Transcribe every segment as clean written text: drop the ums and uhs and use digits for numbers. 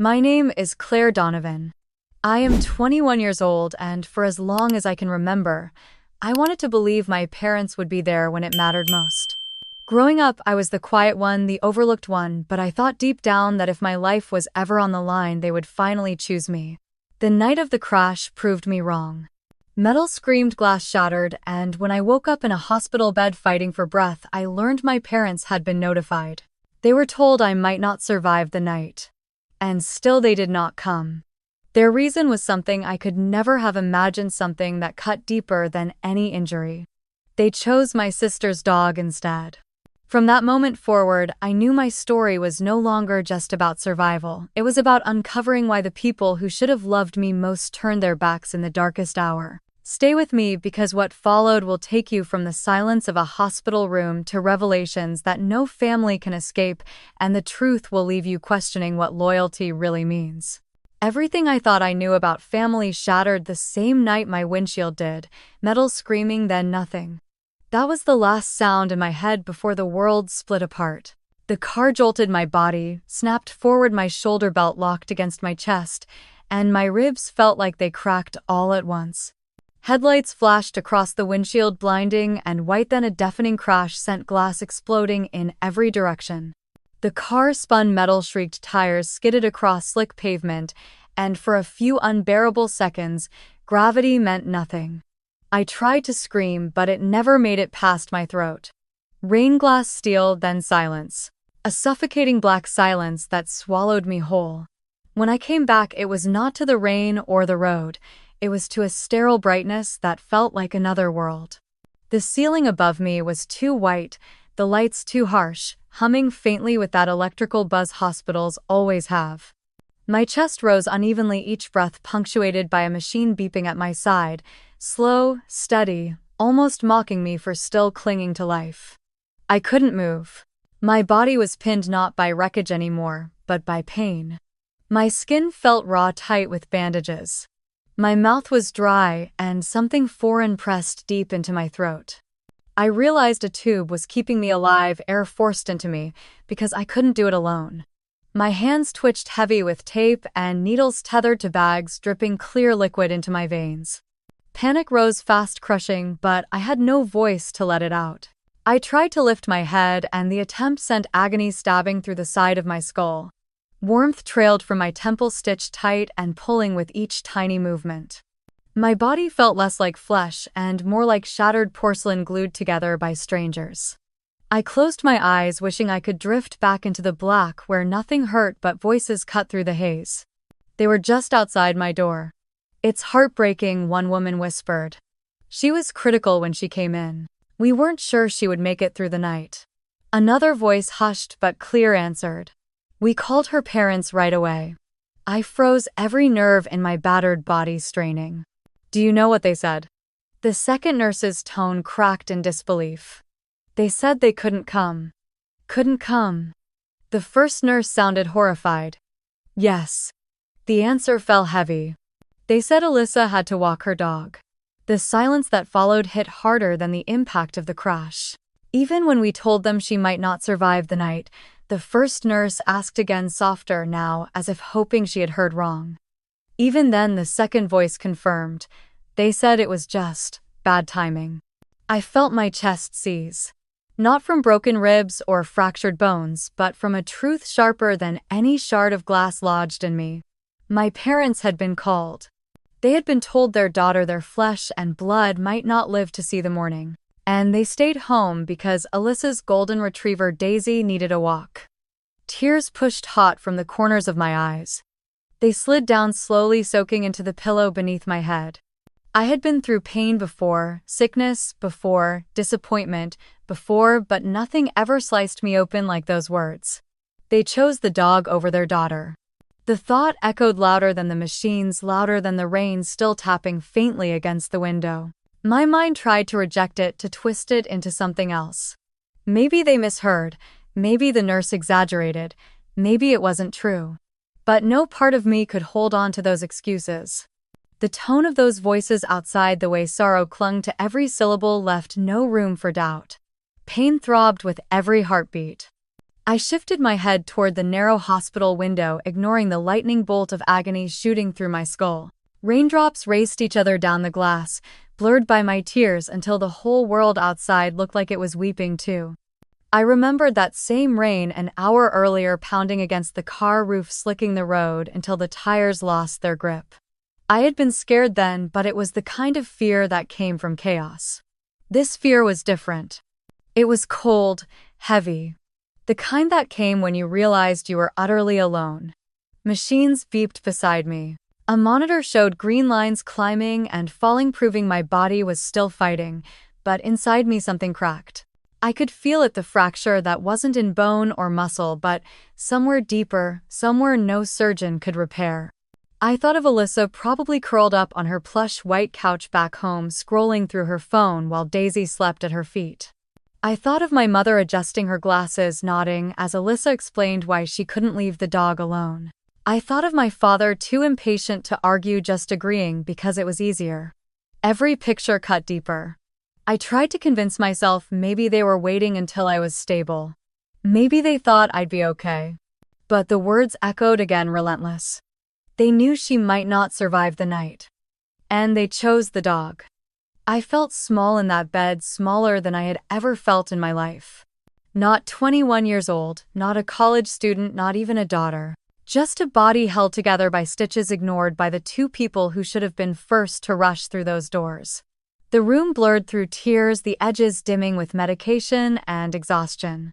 My name is Claire Donovan. I am 21 years old, and for as long as I can remember, I wanted to believe my parents would be there when it mattered most. Growing up, I was the quiet one, the overlooked one, but I thought deep down that if my life was ever on the line, they would finally choose me. The night of the crash proved me wrong. Metal screamed, glass shattered, and when I woke up in a hospital bed fighting for breath, I learned my parents had been notified. They were told I might not survive the night. And still they did not come. Their reason was something I could never have imagined, something that cut deeper than any injury. They chose my sister's dog instead. From that moment forward, I knew my story was no longer just about survival. It was about uncovering why the people who should have loved me most turned their backs in the darkest hour. Stay with me, because what followed will take you from the silence of a hospital room to revelations that no family can escape, and the truth will leave you questioning what loyalty really means. Everything I thought I knew about family shattered the same night my windshield did, metal screaming, then nothing. That was the last sound in my head before the world split apart. The car jolted my body, snapped forward, my shoulder belt locked against my chest, and my ribs felt like they cracked all at once. Headlights flashed across the windshield, blinding and white, then a deafening crash sent glass exploding in every direction. The car spun, metal shrieked, tires skidded across slick pavement, and for a few unbearable seconds, gravity meant nothing. I tried to scream, but it never made it past my throat. Rain, glass, steel, then silence. A suffocating black silence that swallowed me whole. When I came back, it was not to the rain or the road. It was to a sterile brightness that felt like another world. The ceiling above me was too white, the lights too harsh, humming faintly with that electrical buzz hospitals always have. My chest rose unevenly, each breath punctuated by a machine beeping at my side, slow, steady, almost mocking me for still clinging to life. I couldn't move. My body was pinned not by wreckage anymore, but by pain. My skin felt raw, tight with bandages. My mouth was dry, and something foreign pressed deep into my throat. I realized a tube was keeping me alive, air forced into me, because I couldn't do it alone. My hands twitched, heavy with tape and needles tethered to bags, dripping clear liquid into my veins. Panic rose fast, crushing, but I had no voice to let it out. I tried to lift my head, and the attempt sent agony stabbing through the side of my skull. Warmth trailed from my temple, stitched tight and pulling with each tiny movement. My body felt less like flesh and more like shattered porcelain glued together by strangers. I closed my eyes, wishing I could drift back into the black where nothing hurt but voices cut through the haze. They were just outside my door. "It's heartbreaking," one woman whispered. She was critical when she came in. "We weren't sure she would make it through the night." Another voice, hushed but clear, answered. "We called her parents right away." I froze, every nerve in my battered body straining. "Do you know what they said?" The second nurse's tone cracked in disbelief. "They said they couldn't come." "Couldn't come?" The first nurse sounded horrified. "Yes." The answer fell heavy. "They said Alyssa had to walk her dog." The silence that followed hit harder than the impact of the crash. "Even when we told them she might not survive the night," the first nurse asked again, softer now, as if hoping she had heard wrong. "Even then," the second voice confirmed. "They said it was just bad timing." I felt my chest seize. Not from broken ribs or fractured bones, but from a truth sharper than any shard of glass lodged in me. My parents had been called. They had been told their daughter, their flesh and blood, might not live to see the morning. And they stayed home because Alyssa's golden retriever Daisy needed a walk. Tears pushed hot from the corners of my eyes. They slid down slowly, soaking into the pillow beneath my head. I had been through pain before, sickness before, disappointment before, but nothing ever sliced me open like those words. They chose the dog over their daughter. The thought echoed louder than the machines, louder than the rain still tapping faintly against the window. My mind tried to reject it, to twist it into something else. Maybe they misheard, maybe the nurse exaggerated, maybe it wasn't true. But no part of me could hold on to those excuses. The tone of those voices outside, the way sorrow clung to every syllable, left no room for doubt. Pain throbbed with every heartbeat. I shifted my head toward the narrow hospital window, ignoring the lightning bolt of agony shooting through my skull. Raindrops raced each other down the glass, blurred by my tears until the whole world outside looked like it was weeping too. I remembered that same rain an hour earlier pounding against the car roof, slicking the road until the tires lost their grip. I had been scared then, but it was the kind of fear that came from chaos. This fear was different. It was cold, heavy. The kind that came when you realized you were utterly alone. Machines beeped beside me. A monitor showed green lines climbing and falling, proving my body was still fighting, but inside me something cracked. I could feel it, the fracture that wasn't in bone or muscle, but somewhere deeper, somewhere no surgeon could repair. I thought of Alyssa, probably curled up on her plush white couch back home, scrolling through her phone while Daisy slept at her feet. I thought of my mother adjusting her glasses, nodding as Alyssa explained why she couldn't leave the dog alone. I thought of my father, too impatient to argue, just agreeing because it was easier. Every picture cut deeper. I tried to convince myself maybe they were waiting until I was stable. Maybe they thought I'd be okay. But the words echoed again, relentless. They knew she might not survive the night. And they chose the dog. I felt small in that bed, smaller than I had ever felt in my life. Not 21 years old, not a college student, not even a daughter. Just a body held together by stitches, ignored by the two people who should have been first to rush through those doors. The room blurred through tears, the edges dimming with medication and exhaustion.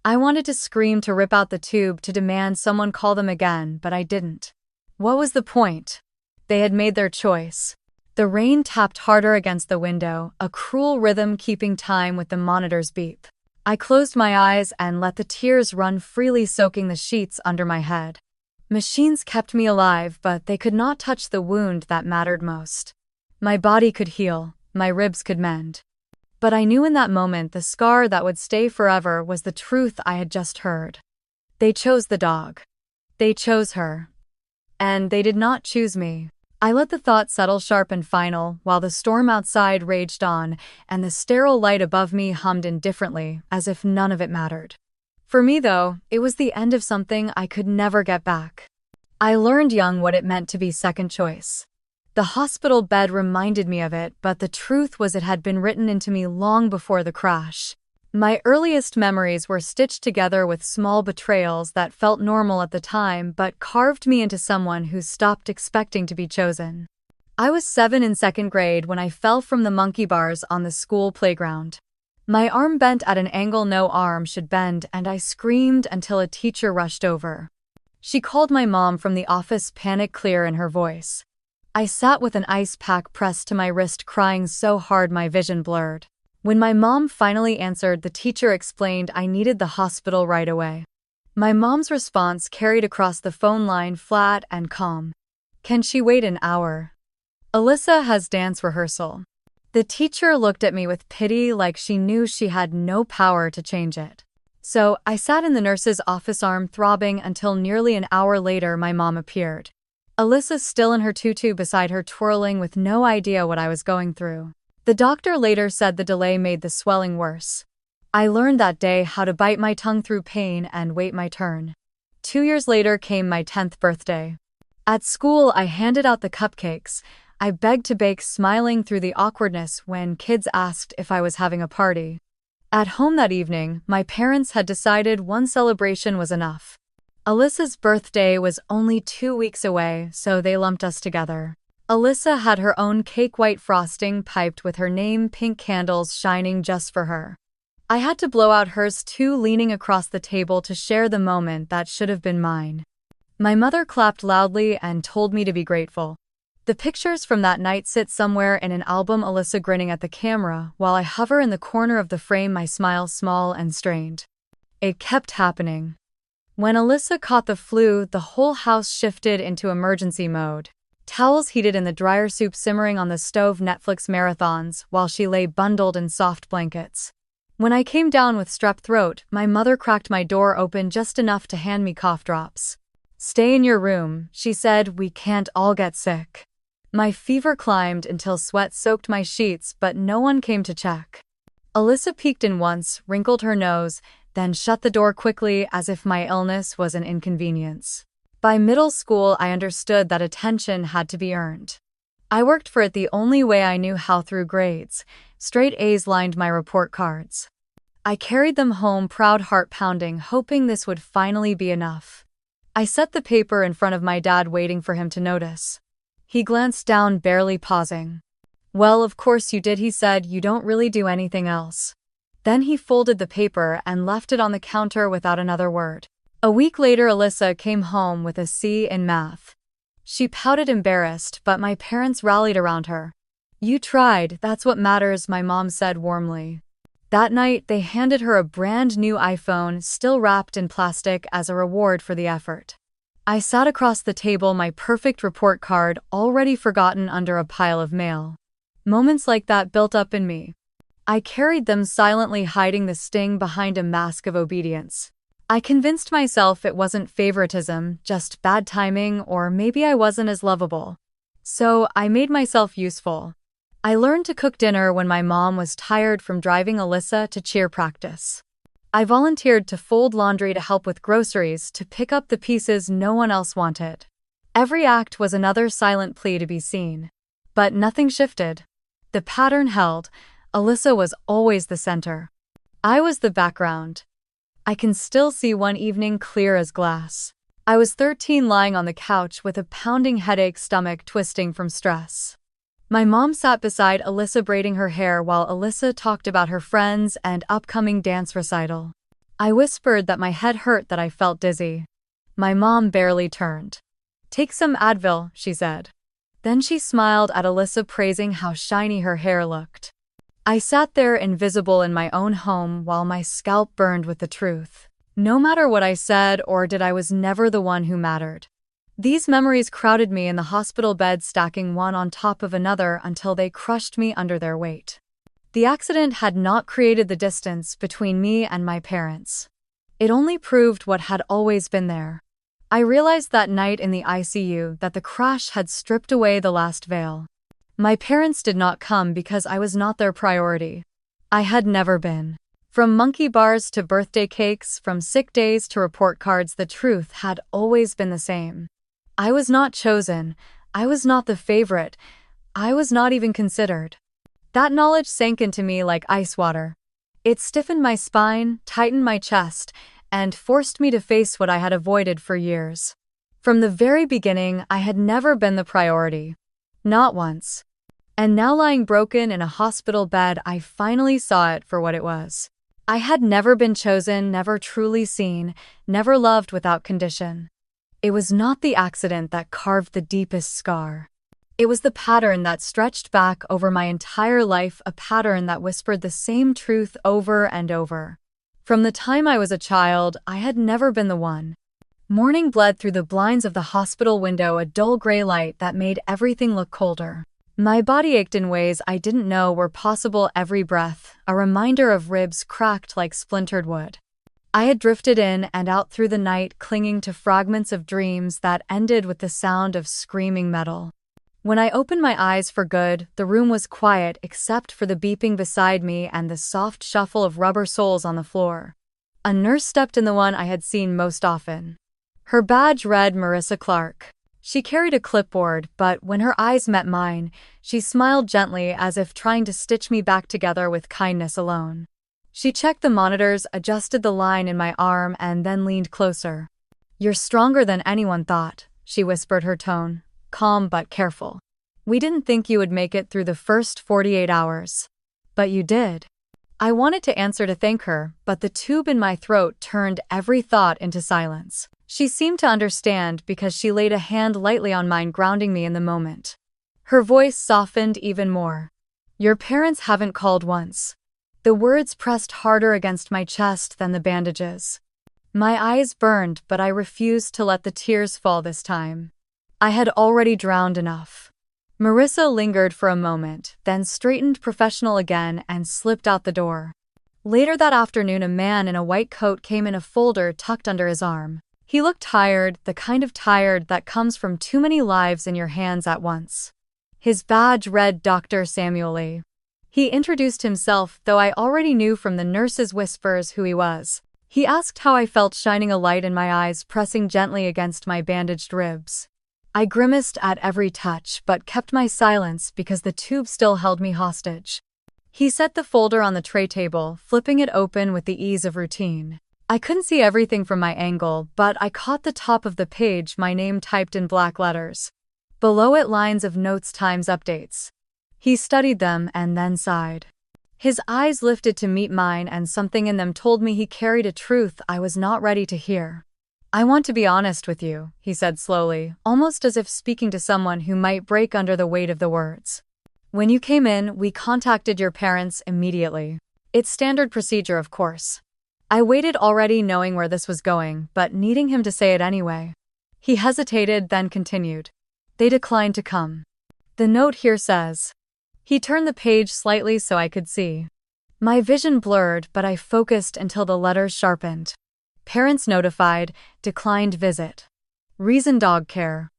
I wanted to scream, to rip out the tube, to demand someone call them again, but I didn't. What was the point? They had made their choice. The rain tapped harder against the window, a cruel rhythm keeping time with the monitor's beep. I closed my eyes and let the tears run freely, soaking the sheets under my head. Machines kept me alive, but they could not touch the wound that mattered most. My body could heal, my ribs could mend. But I knew in that moment the scar that would stay forever was the truth I had just heard. They chose the dog. They chose her. And they did not choose me. I let the thought settle, sharp and final, while the storm outside raged on, and the sterile light above me hummed indifferently, as if none of it mattered. For me, though, it was the end of something I could never get back. I learned young what it meant to be second choice. The hospital bed reminded me of it, but the truth was it had been written into me long before the crash. My earliest memories were stitched together with small betrayals that felt normal at the time but carved me into someone who stopped expecting to be chosen. I was 7 in second grade when I fell from the monkey bars on the school playground. My arm bent at an angle no arm should bend, and I screamed until a teacher rushed over. She called my mom from the office, panic clear in her voice. I sat with an ice pack pressed to my wrist, crying so hard my vision blurred. When my mom finally answered, the teacher explained I needed the hospital right away. My mom's response carried across the phone line, flat and calm. "Can she wait an hour? Alyssa has dance rehearsal." The teacher looked at me with pity, like she knew she had no power to change it. So I sat in the nurse's office, arm throbbing, until nearly an hour later my mom appeared. Alyssa still in her tutu beside her, twirling, with no idea what I was going through. The doctor later said the delay made the swelling worse. I learned that day how to bite my tongue through pain and wait my turn. 2 years later came my 10th birthday. At school, I handed out the cupcakes. I begged to bake, smiling through the awkwardness when kids asked if I was having a party. At home that evening, my parents had decided one celebration was enough. Alyssa's birthday was only 2 weeks away, so they lumped us together. Alyssa had her own cake, white frosting piped with her name, pink candles shining just for her. I had to blow out hers too, leaning across the table to share the moment that should have been mine. My mother clapped loudly and told me to be grateful. The pictures from that night sit somewhere in an album, Alyssa grinning at the camera, while I hover in the corner of the frame, my smile small and strained. It kept happening. When Alyssa caught the flu, the whole house shifted into emergency mode. Towels heated in the dryer, soup simmering on the stove, Netflix marathons, while she lay bundled in soft blankets. When I came down with strep throat, my mother cracked my door open just enough to hand me cough drops. "Stay in your room," she said, "we can't all get sick." My fever climbed until sweat soaked my sheets, but no one came to check. Alyssa peeked in once, wrinkled her nose, then shut the door quickly as if my illness was an inconvenience. By middle school, I understood that attention had to be earned. I worked for it the only way I knew how, through grades. Straight A's lined my report cards. I carried them home, proud, heart pounding, hoping this would finally be enough. I set the paper in front of my dad, waiting for him to notice. He glanced down, barely pausing. "Well, of course you did," he said. "You don't really do anything else." Then he folded the paper and left it on the counter without another word. A week later, Alyssa came home with a C in math. She pouted, embarrassed, but my parents rallied around her. "You tried, that's what matters," my mom said warmly. That night, they handed her a brand new iPhone, still wrapped in plastic, as a reward for the effort. I sat across the table, my perfect report card already forgotten under a pile of mail. Moments like that built up in me. I carried them silently, hiding the sting behind a mask of obedience. I convinced myself it wasn't favoritism, just bad timing, or maybe I wasn't as lovable. So I made myself useful. I learned to cook dinner when my mom was tired from driving Alyssa to cheer practice. I volunteered to fold laundry, to help with groceries, to pick up the pieces no one else wanted. Every act was another silent plea to be seen. But nothing shifted. The pattern held. Alyssa was always the center. I was the background. I can still see one evening clear as glass. I was 13, lying on the couch with a pounding headache, stomach twisting from stress. My mom sat beside Alyssa, braiding her hair while Alyssa talked about her friends and upcoming dance recital. I whispered that my head hurt, that I felt dizzy. My mom barely turned. "Take some Advil," she said. Then she smiled at Alyssa, praising how shiny her hair looked. I sat there, invisible in my own home, while my scalp burned with the truth. No matter what I said or did, I was never the one who mattered. These memories crowded me in the hospital bed, stacking one on top of another until they crushed me under their weight. The accident had not created the distance between me and my parents. It only proved what had always been there. I realized that night in the ICU that the crash had stripped away the last veil. My parents did not come because I was not their priority. I had never been. From monkey bars to birthday cakes, from sick days to report cards, the truth had always been the same. I was not chosen. I was not the favorite. I was not even considered. That knowledge sank into me like ice water. It stiffened my spine, tightened my chest, and forced me to face what I had avoided for years. From the very beginning, I had never been the priority. Not once. And now, lying broken in a hospital bed, I finally saw it for what it was. I had never been chosen, never truly seen, never loved without condition. It was not the accident that carved the deepest scar. It was the pattern that stretched back over my entire life, a pattern that whispered the same truth over and over. From the time I was a child, I had never been the one. Morning bled through the blinds of the hospital window, a dull gray light that made everything look colder. My body ached in ways I didn't know were possible, every breath a reminder of ribs cracked like splintered wood. I had drifted in and out through the night, clinging to fragments of dreams that ended with the sound of screaming metal. When I opened my eyes for good, the room was quiet except for the beeping beside me and the soft shuffle of rubber soles on the floor. A nurse stepped in, the one I had seen most often. Her badge read Marissa Clark. She carried a clipboard, but when her eyes met mine, she smiled gently, as if trying to stitch me back together with kindness alone. She checked the monitors, adjusted the line in my arm, and then leaned closer. "You're stronger than anyone thought," she whispered, her tone calm but careful. "We didn't think you would make it through the first 48 hours. But you did." I wanted to answer, to thank her, but the tube in my throat turned every thought into silence. She seemed to understand because she laid a hand lightly on mine, grounding me in the moment. Her voice softened even more. "Your parents haven't called once." The words pressed harder against my chest than the bandages. My eyes burned, but I refused to let the tears fall this time. I had already drowned enough. Marissa lingered for a moment, then straightened, professional again, and slipped out the door. Later that afternoon, a man in a white coat came in, a folder tucked under his arm. He looked tired, the kind of tired that comes from too many lives in your hands at once. His badge read Dr. Samuel Lee. He introduced himself, though I already knew from the nurse's whispers who he was. He asked how I felt, shining a light in my eyes, pressing gently against my bandaged ribs. I grimaced at every touch but kept my silence because the tube still held me hostage. He set the folder on the tray table, flipping it open with the ease of routine. I couldn't see everything from my angle, but I caught the top of the page, my name typed in black letters. Below it, lines of notes times updates. He studied them and then sighed. His eyes lifted to meet mine, and something in them told me he carried a truth I was not ready to hear. "I want to be honest with you," he said slowly, almost as if speaking to someone who might break under the weight of the words. "When you came in, we contacted your parents immediately. It's standard procedure, of course." I waited, already knowing where this was going, but needing him to say it anyway. He hesitated, then continued. "They declined to come. The note here says." He turned the page slightly so I could see. My vision blurred, but I focused until the letters sharpened. "Parents notified, declined visit. Reason dog care."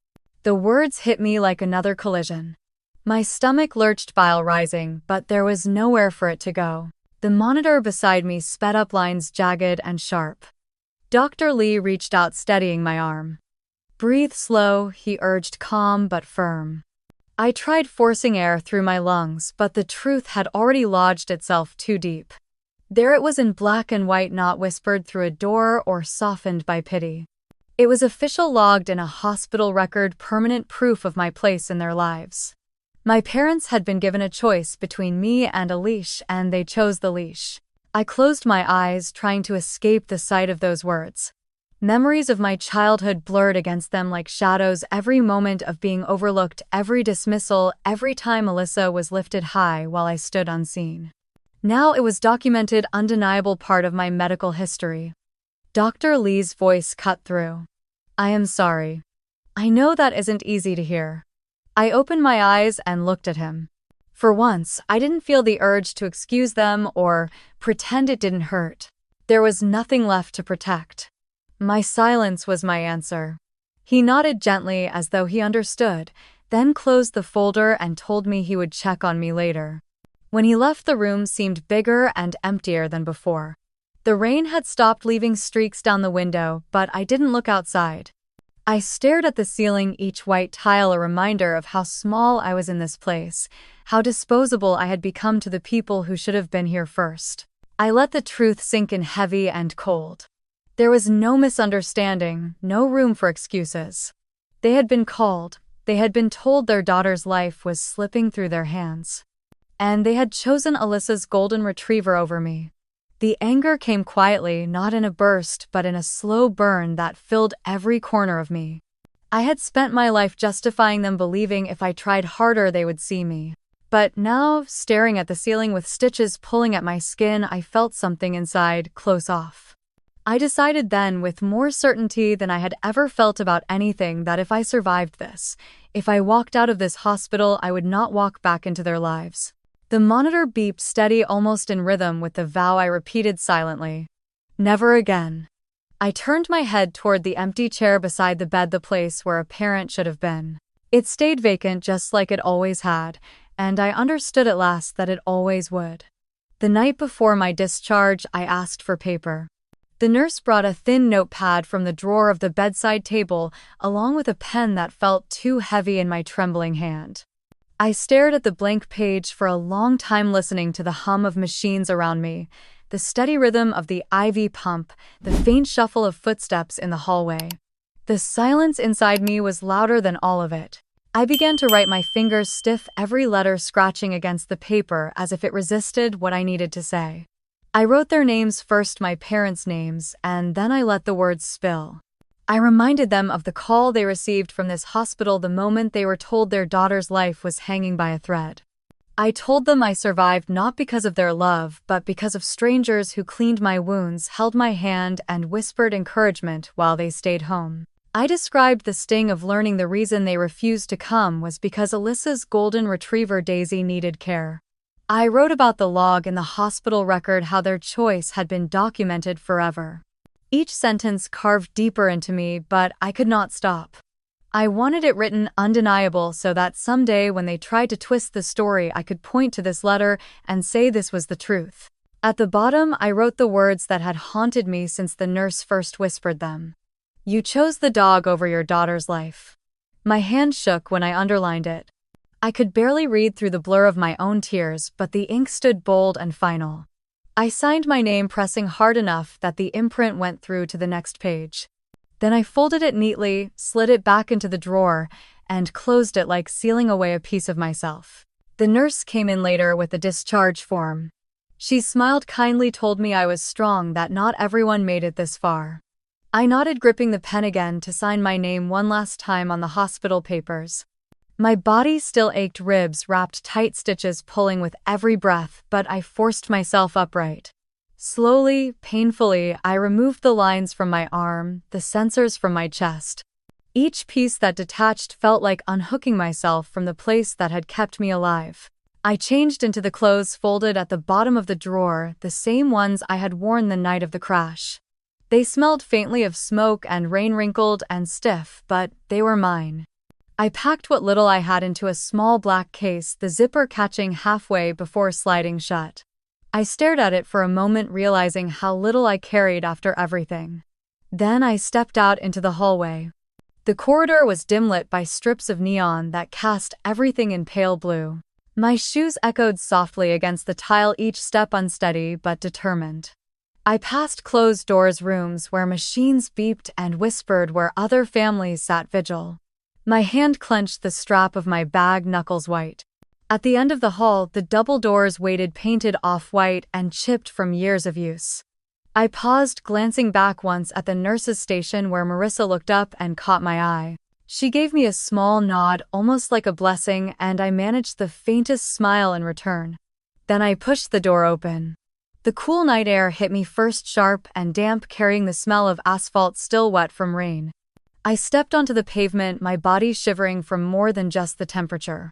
The words hit me like another collision. My stomach lurched, bile rising, but there was nowhere for it to go. The monitor beside me sped up, lines jagged and sharp. Dr. Lee reached out, steadying my arm. "Breathe slow," he urged, calm but firm. I tried forcing air through my lungs, but the truth had already lodged itself too deep. There it was in black and white, not whispered through a door or softened by pity. It was official, logged in a hospital record, permanent proof of my place in their lives. My parents had been given a choice between me and a leash, and they chose the leash. I closed my eyes, trying to escape the sight of those words. Memories of my childhood blurred against them like shadows, every moment of being overlooked, every dismissal, every time Alyssa was lifted high while I stood unseen. Now it was documented, undeniable part of my medical history. Dr. Lee's voice cut through. "I am sorry. I know that isn't easy to hear." I opened my eyes and looked at him. For once, I didn't feel the urge to excuse them or pretend it didn't hurt. There was nothing left to protect. My silence was my answer. He nodded gently as though he understood, then closed the folder and told me he would check on me later. When he left, the room seemed bigger and emptier than before. The rain had stopped, leaving streaks down the window, but I didn't look outside. I stared at the ceiling, each white tile a reminder of how small I was in this place, how disposable I had become to the people who should have been here first. I let the truth sink in, heavy and cold. There was no misunderstanding, no room for excuses. They had been called, they had been told their daughter's life was slipping through their hands. And they had chosen Alyssa's golden retriever over me. The anger came quietly, not in a burst, but in a slow burn that filled every corner of me. I had spent my life justifying them, believing if I tried harder they would see me. But now, staring at the ceiling with stitches pulling at my skin, I felt something inside, close off. I decided then, with more certainty than I had ever felt about anything, that if I survived this, if I walked out of this hospital, I would not walk back into their lives. The monitor beeped, steady, almost in rhythm with the vow I repeated silently. Never again. I turned my head toward the empty chair beside the bed, the place where a parent should have been. It stayed vacant, just like it always had, and I understood at last that it always would. The night before my discharge, I asked for paper. The nurse brought a thin notepad from the drawer of the bedside table, along with a pen that felt too heavy in my trembling hand. I stared at the blank page for a long time, listening to the hum of machines around me, the steady rhythm of the IV pump, the faint shuffle of footsteps in the hallway. The silence inside me was louder than all of it. I began to write, my fingers stiff, every letter scratching against the paper as if it resisted what I needed to say. I wrote their names first, my parents' names, and then I let the words spill. I reminded them of the call they received from this hospital the moment they were told their daughter's life was hanging by a thread. I told them I survived not because of their love, but because of strangers who cleaned my wounds, held my hand, and whispered encouragement while they stayed home. I described the sting of learning the reason they refused to come was because Alyssa's golden retriever Daisy needed care. I wrote about the log in the hospital record, how their choice had been documented forever. Each sentence carved deeper into me, but I could not stop. I wanted it written, undeniable, so that someday when they tried to twist the story, I could point to this letter and say this was the truth. At the bottom, I wrote the words that had haunted me since the nurse first whispered them. "You chose the dog over your daughter's life." My hand shook when I underlined it. I could barely read through the blur of my own tears, but the ink stood bold and final. I signed my name, pressing hard enough that the imprint went through to the next page. Then I folded it neatly, slid it back into the drawer, and closed it like sealing away a piece of myself. The nurse came in later with the discharge form. She smiled kindly, told me I was strong, that not everyone made it this far. I nodded, gripping the pen again to sign my name one last time on the hospital papers. My body still ached, ribs wrapped tight, stitches pulling with every breath, but I forced myself upright. Slowly, painfully, I removed the lines from my arm, the sensors from my chest. Each piece that detached felt like unhooking myself from the place that had kept me alive. I changed into the clothes folded at the bottom of the drawer, the same ones I had worn the night of the crash. They smelled faintly of smoke and rain, wrinkled and stiff, but they were mine. I packed what little I had into a small black case, the zipper catching halfway before sliding shut. I stared at it for a moment, realizing how little I carried after everything. Then I stepped out into the hallway. The corridor was dim-lit by strips of neon that cast everything in pale blue. My shoes echoed softly against the tile, each step unsteady but determined. I passed closed doors, rooms where machines beeped and whispered, where other families sat vigil. My hand clenched the strap of my bag, knuckles white. At the end of the hall, the double doors waited, painted off-white and chipped from years of use. I paused, glancing back once at the nurse's station where Marissa looked up and caught my eye. She gave me a small nod, almost like a blessing, and I managed the faintest smile in return. Then I pushed the door open. The cool night air hit me first, sharp and damp, carrying the smell of asphalt still wet from rain. I stepped onto the pavement, my body shivering from more than just the temperature.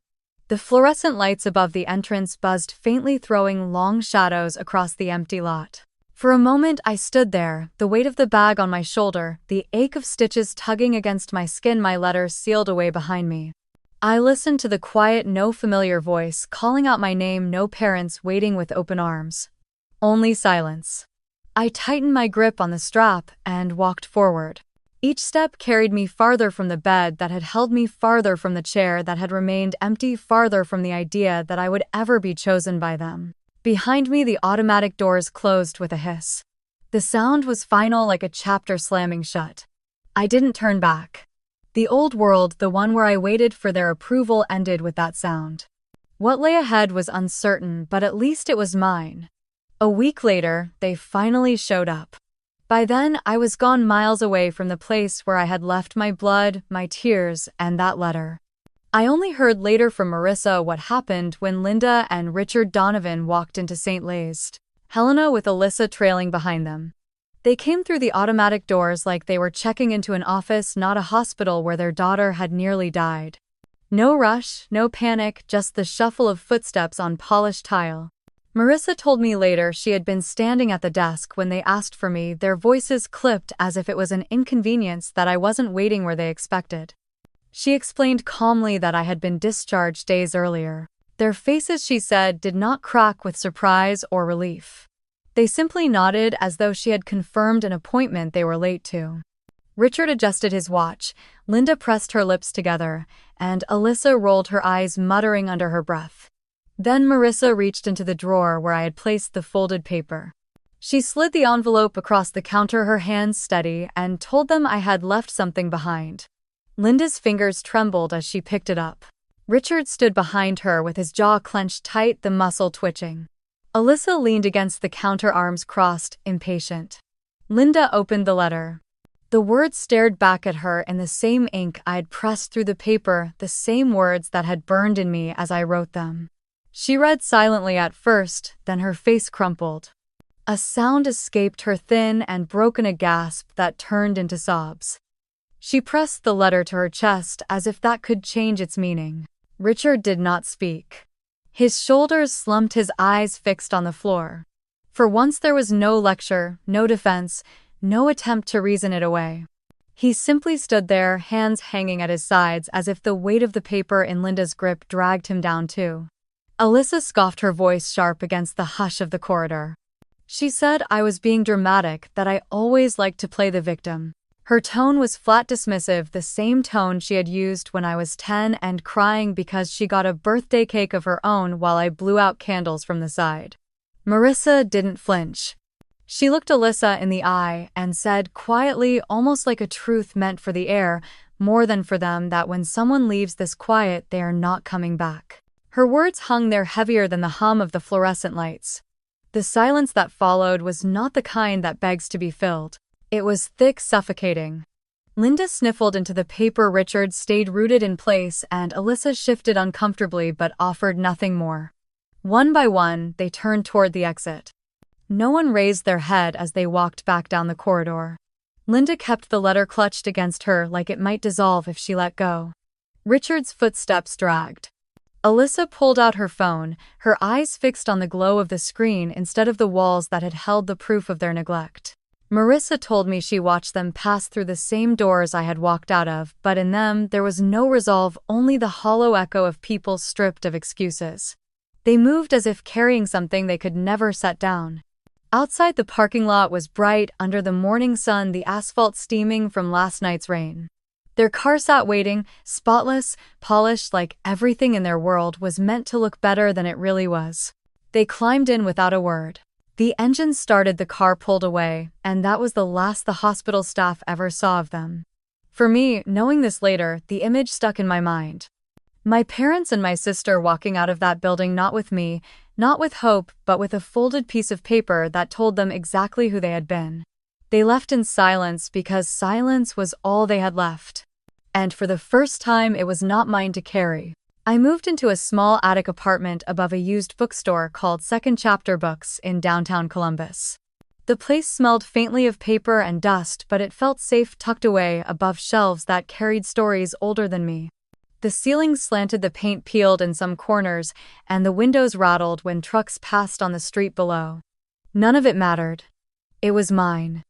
The fluorescent lights above the entrance buzzed faintly, throwing long shadows across the empty lot. For a moment I stood there, the weight of the bag on my shoulder, the ache of stitches tugging against my skin, my letters sealed away behind me. I listened to the quiet, no familiar voice calling out my name, no parents waiting with open arms. Only silence. I tightened my grip on the strap and walked forward. Each step carried me farther from the bed that had held me, farther from the chair that had remained empty, farther from the idea that I would ever be chosen by them. Behind me, the automatic doors closed with a hiss. The sound was final, like a chapter slamming shut. I didn't turn back. The old world, the one where I waited for their approval, ended with that sound. What lay ahead was uncertain, but at least it was mine. A week later, they finally showed up. By then, I was gone, miles away from the place where I had left my blood, my tears, and that letter. I only heard later from Marissa what happened when Linda and Richard Donovan walked into St. Lay's, Helena with Alyssa trailing behind them. They came through the automatic doors like they were checking into an office, not a hospital where their daughter had nearly died. No rush, no panic, just the shuffle of footsteps on polished tile. Marissa told me later she had been standing at the desk when they asked for me, their voices clipped as if it was an inconvenience that I wasn't waiting where they expected. She explained calmly that I had been discharged days earlier. Their faces, she said, did not crack with surprise or relief. They simply nodded as though she had confirmed an appointment they were late to. Richard adjusted his watch, Linda pressed her lips together, and Alyssa rolled her eyes, muttering under her breath. Then Marissa reached into the drawer where I had placed the folded paper. She slid the envelope across the counter, her hands steady, and told them I had left something behind. Linda's fingers trembled as she picked it up. Richard stood behind her with his jaw clenched tight, the muscle twitching. Alyssa leaned against the counter, arms crossed, impatient. Linda opened the letter. The words stared back at her in the same ink I had pressed through the paper, the same words that had burned in me as I wrote them. She read silently at first, then her face crumpled. A sound escaped her, thin and broken, a gasp that turned into sobs. She pressed the letter to her chest as if that could change its meaning. Richard did not speak. His shoulders slumped, his eyes fixed on the floor. For once there was no lecture, no defense, no attempt to reason it away. He simply stood there, hands hanging at his sides, as if the weight of the paper in Linda's grip dragged him down too. Alyssa scoffed, her voice sharp against the hush of the corridor. She said I was being dramatic, that I always liked to play the victim. Her tone was flat dismissive, the same tone she had used when I was 10 and crying because she got a birthday cake of her own while I blew out candles from the side. Marissa didn't flinch. She looked Alyssa in the eye and said quietly, almost like a truth meant for the air, more than for them, that when someone leaves this quiet, they are not coming back. Her words hung there heavier than the hum of the fluorescent lights. The silence that followed was not the kind that begs to be filled. It was thick, suffocating. Linda sniffled into the paper. Richard stayed rooted in place, and Alyssa shifted uncomfortably but offered nothing more. One by one, they turned toward the exit. No one raised their head as they walked back down the corridor. Linda kept the letter clutched against her like it might dissolve if she let go. Richard's footsteps dragged. Alyssa pulled out her phone, her eyes fixed on the glow of the screen instead of the walls that had held the proof of their neglect. Marissa told me she watched them pass through the same doors I had walked out of, but in them there was no resolve, only the hollow echo of people stripped of excuses. They moved as if carrying something they could never set down. Outside, the parking lot was bright under the morning sun, the asphalt steaming from last night's rain. Their car sat waiting, spotless, polished, like everything in their world was meant to look better than it really was. They climbed in without a word. The engine started, the car pulled away, and that was the last the hospital staff ever saw of them. For me, knowing this later, the image stuck in my mind. My parents and my sister walking out of that building, not with me, not with hope, but with a folded piece of paper that told them exactly who they had been. They left in silence because silence was all they had left. And for the first time, it was not mine to carry. I moved into a small attic apartment above a used bookstore called Second Chapter Books in downtown Columbus. The place smelled faintly of paper and dust, but it felt safe, tucked away above shelves that carried stories older than me. The ceiling slanted, the paint peeled in some corners, and the windows rattled when trucks passed on the street below. None of it mattered. It was mine.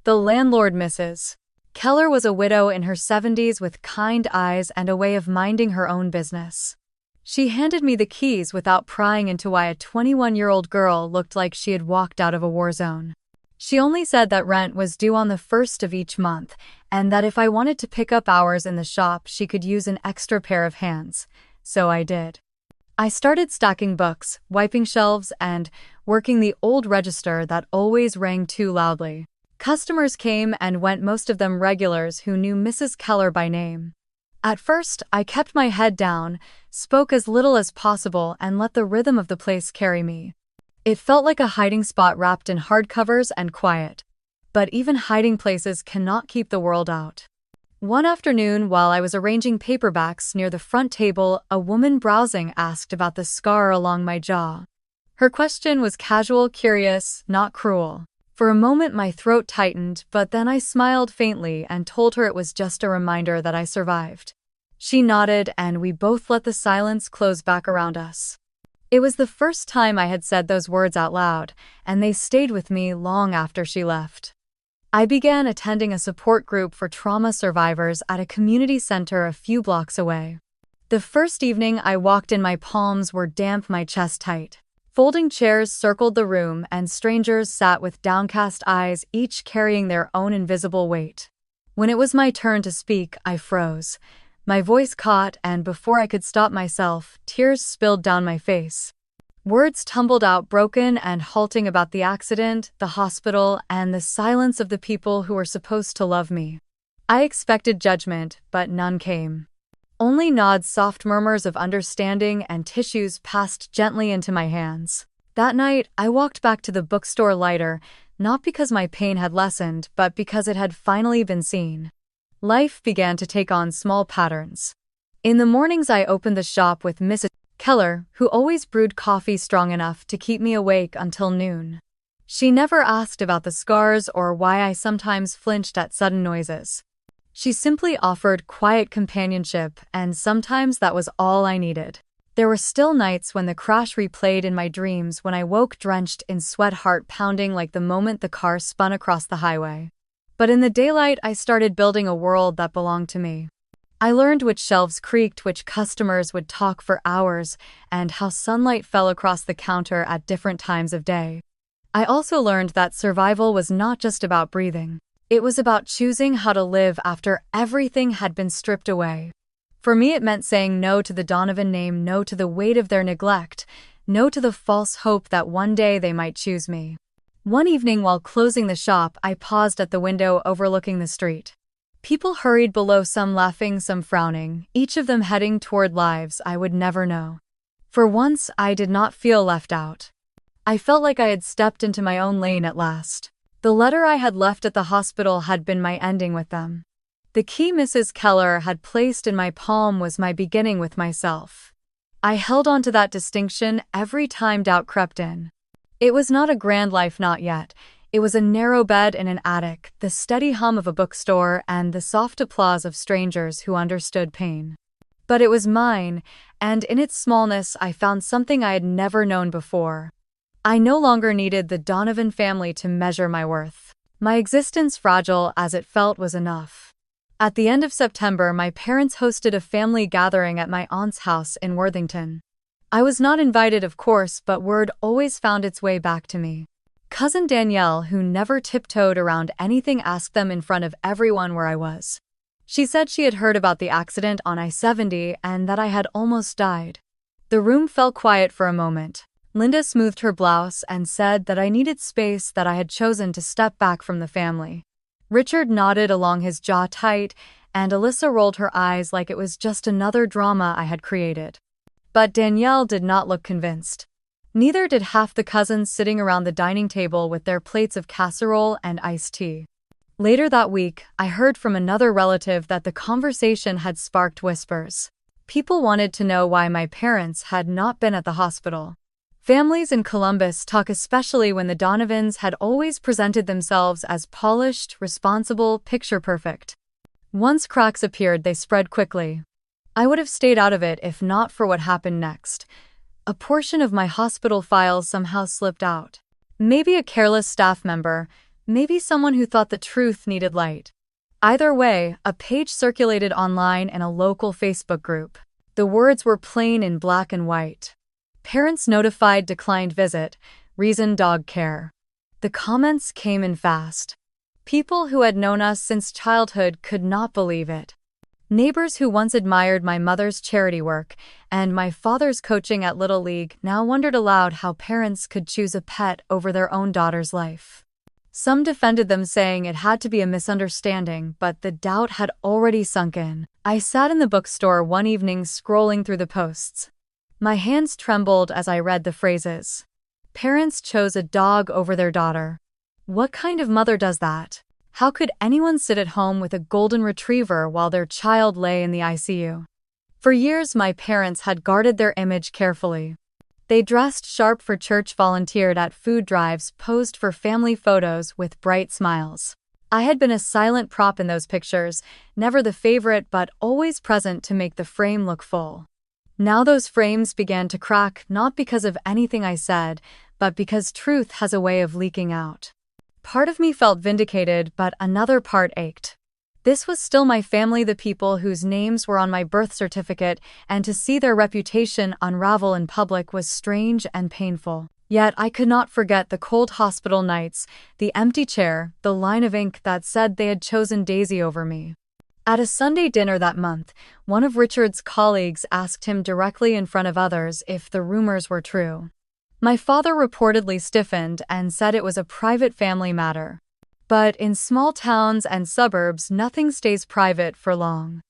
The landlord, Mrs. Keller, was a widow in her 70s with kind eyes and a way of minding her own business. She handed me the keys without prying into why a 21-year-old girl looked like she had walked out of a war zone. She only said that rent was due on the 1st of each month, and that if I wanted to pick up hours in the shop, she could use an extra pair of hands. So I did. I started stacking books, wiping shelves, and working the old register that always rang too loudly. Customers came and went, most of them regulars who knew Mrs. Keller by name. At first, I kept my head down, spoke as little as possible, and let the rhythm of the place carry me. It felt like a hiding spot wrapped in hardcovers and quiet. But even hiding places cannot keep the world out. One afternoon, while I was arranging paperbacks near the front table, a woman browsing asked about the scar along my jaw. Her question was casual, curious, not cruel. For a moment my throat tightened, but then I smiled faintly and told her it was just a reminder that I survived. She nodded, and we both let the silence close back around us. It was the first time I had said those words out loud, and they stayed with me long after she left. I began attending a support group for trauma survivors at a community center a few blocks away. The first evening I walked in, my palms were damp, my chest tight. Folding chairs circled the room, and strangers sat with downcast eyes, each carrying their own invisible weight. When it was my turn to speak, I froze. My voice caught, and before I could stop myself, tears spilled down my face. Words tumbled out, broken and halting, about the accident, the hospital, and the silence of the people who were supposed to love me. I expected judgment, but none came. Only nods, soft murmurs of understanding, and tissues passed gently into my hands. That night, I walked back to the bookstore lighter, not because my pain had lessened, but because it had finally been seen. Life began to take on small patterns. In the mornings, I opened the shop with Mrs. Keller, who always brewed coffee strong enough to keep me awake until noon. She never asked about the scars or why I sometimes flinched at sudden noises. She simply offered quiet companionship, and sometimes that was all I needed. There were still nights when the crash replayed in my dreams, when I woke drenched in sweat, heart pounding like the moment the car spun across the highway. But in the daylight, I started building a world that belonged to me. I learned which shelves creaked, which customers would talk for hours, and how sunlight fell across the counter at different times of day. I also learned that survival was not just about breathing. It was about choosing how to live after everything had been stripped away. For me, it meant saying no to the Donovan name, no to the weight of their neglect, no to the false hope that one day they might choose me. One evening while closing the shop, I paused at the window overlooking the street. People hurried below, some laughing, some frowning, each of them heading toward lives I would never know. For once, I did not feel left out. I felt like I had stepped into my own lane at last. The letter I had left at the hospital had been my ending with them. The key Mrs. Keller had placed in my palm was my beginning with myself. I held on to that distinction every time doubt crept in. It was not a grand life, not yet. It was a narrow bed in an attic, the steady hum of a bookstore, and the soft applause of strangers who understood pain. But it was mine, and in its smallness I found something I had never known before. I no longer needed the Donovan family to measure my worth. My existence, fragile as it felt, was enough. At the end of September, my parents hosted a family gathering at my aunt's house in Worthington. I was not invited, of course, but word always found its way back to me. Cousin Danielle, who never tiptoed around anything, asked them in front of everyone where I was. She said she had heard about the accident on I-70 and that I had almost died. The room fell quiet for a moment. Linda smoothed her blouse and said that I needed space, that I had chosen to step back from the family. Richard nodded along, his jaw tight, and Alyssa rolled her eyes like it was just another drama I had created. But Danielle did not look convinced. Neither did half the cousins sitting around the dining table with their plates of casserole and iced tea. Later that week, I heard from another relative that the conversation had sparked whispers. People wanted to know why my parents had not been at the hospital. Families in Columbus talk, especially when the Donovans had always presented themselves as polished, responsible, picture-perfect. Once cracks appeared, they spread quickly. I would have stayed out of it if not for what happened next. A portion of my hospital files somehow slipped out. Maybe a careless staff member, maybe someone who thought the truth needed light. Either way, a page circulated online in a local Facebook group. The words were plain in black and white. Parents notified, declined visit, reason dog care. The comments came in fast. People who had known us since childhood could not believe it. Neighbors who once admired my mother's charity work and my father's coaching at Little League now wondered aloud how parents could choose a pet over their own daughter's life. Some defended them, saying it had to be a misunderstanding, but the doubt had already sunk in. I sat in the bookstore one evening scrolling through the posts. My hands trembled as I read the phrases. Parents chose a dog over their daughter. What kind of mother does that? How could anyone sit at home with a golden retriever while their child lay in the ICU? For years, my parents had guarded their image carefully. They dressed sharp for church, volunteered at food drives, posed for family photos with bright smiles. I had been a silent prop in those pictures, never the favorite but always present to make the frame look full. Now those frames began to crack, not because of anything I said, but because truth has a way of leaking out. Part of me felt vindicated, but another part ached. This was still my family, the people whose names were on my birth certificate, and to see their reputation unravel in public was strange and painful. Yet I could not forget the cold hospital nights, the empty chair, the line of ink that said they had chosen Daisy over me. At a Sunday dinner that month, one of Richard's colleagues asked him directly in front of others if the rumors were true. My father reportedly stiffened and said it was a private family matter. But in small towns and suburbs, nothing stays private for long.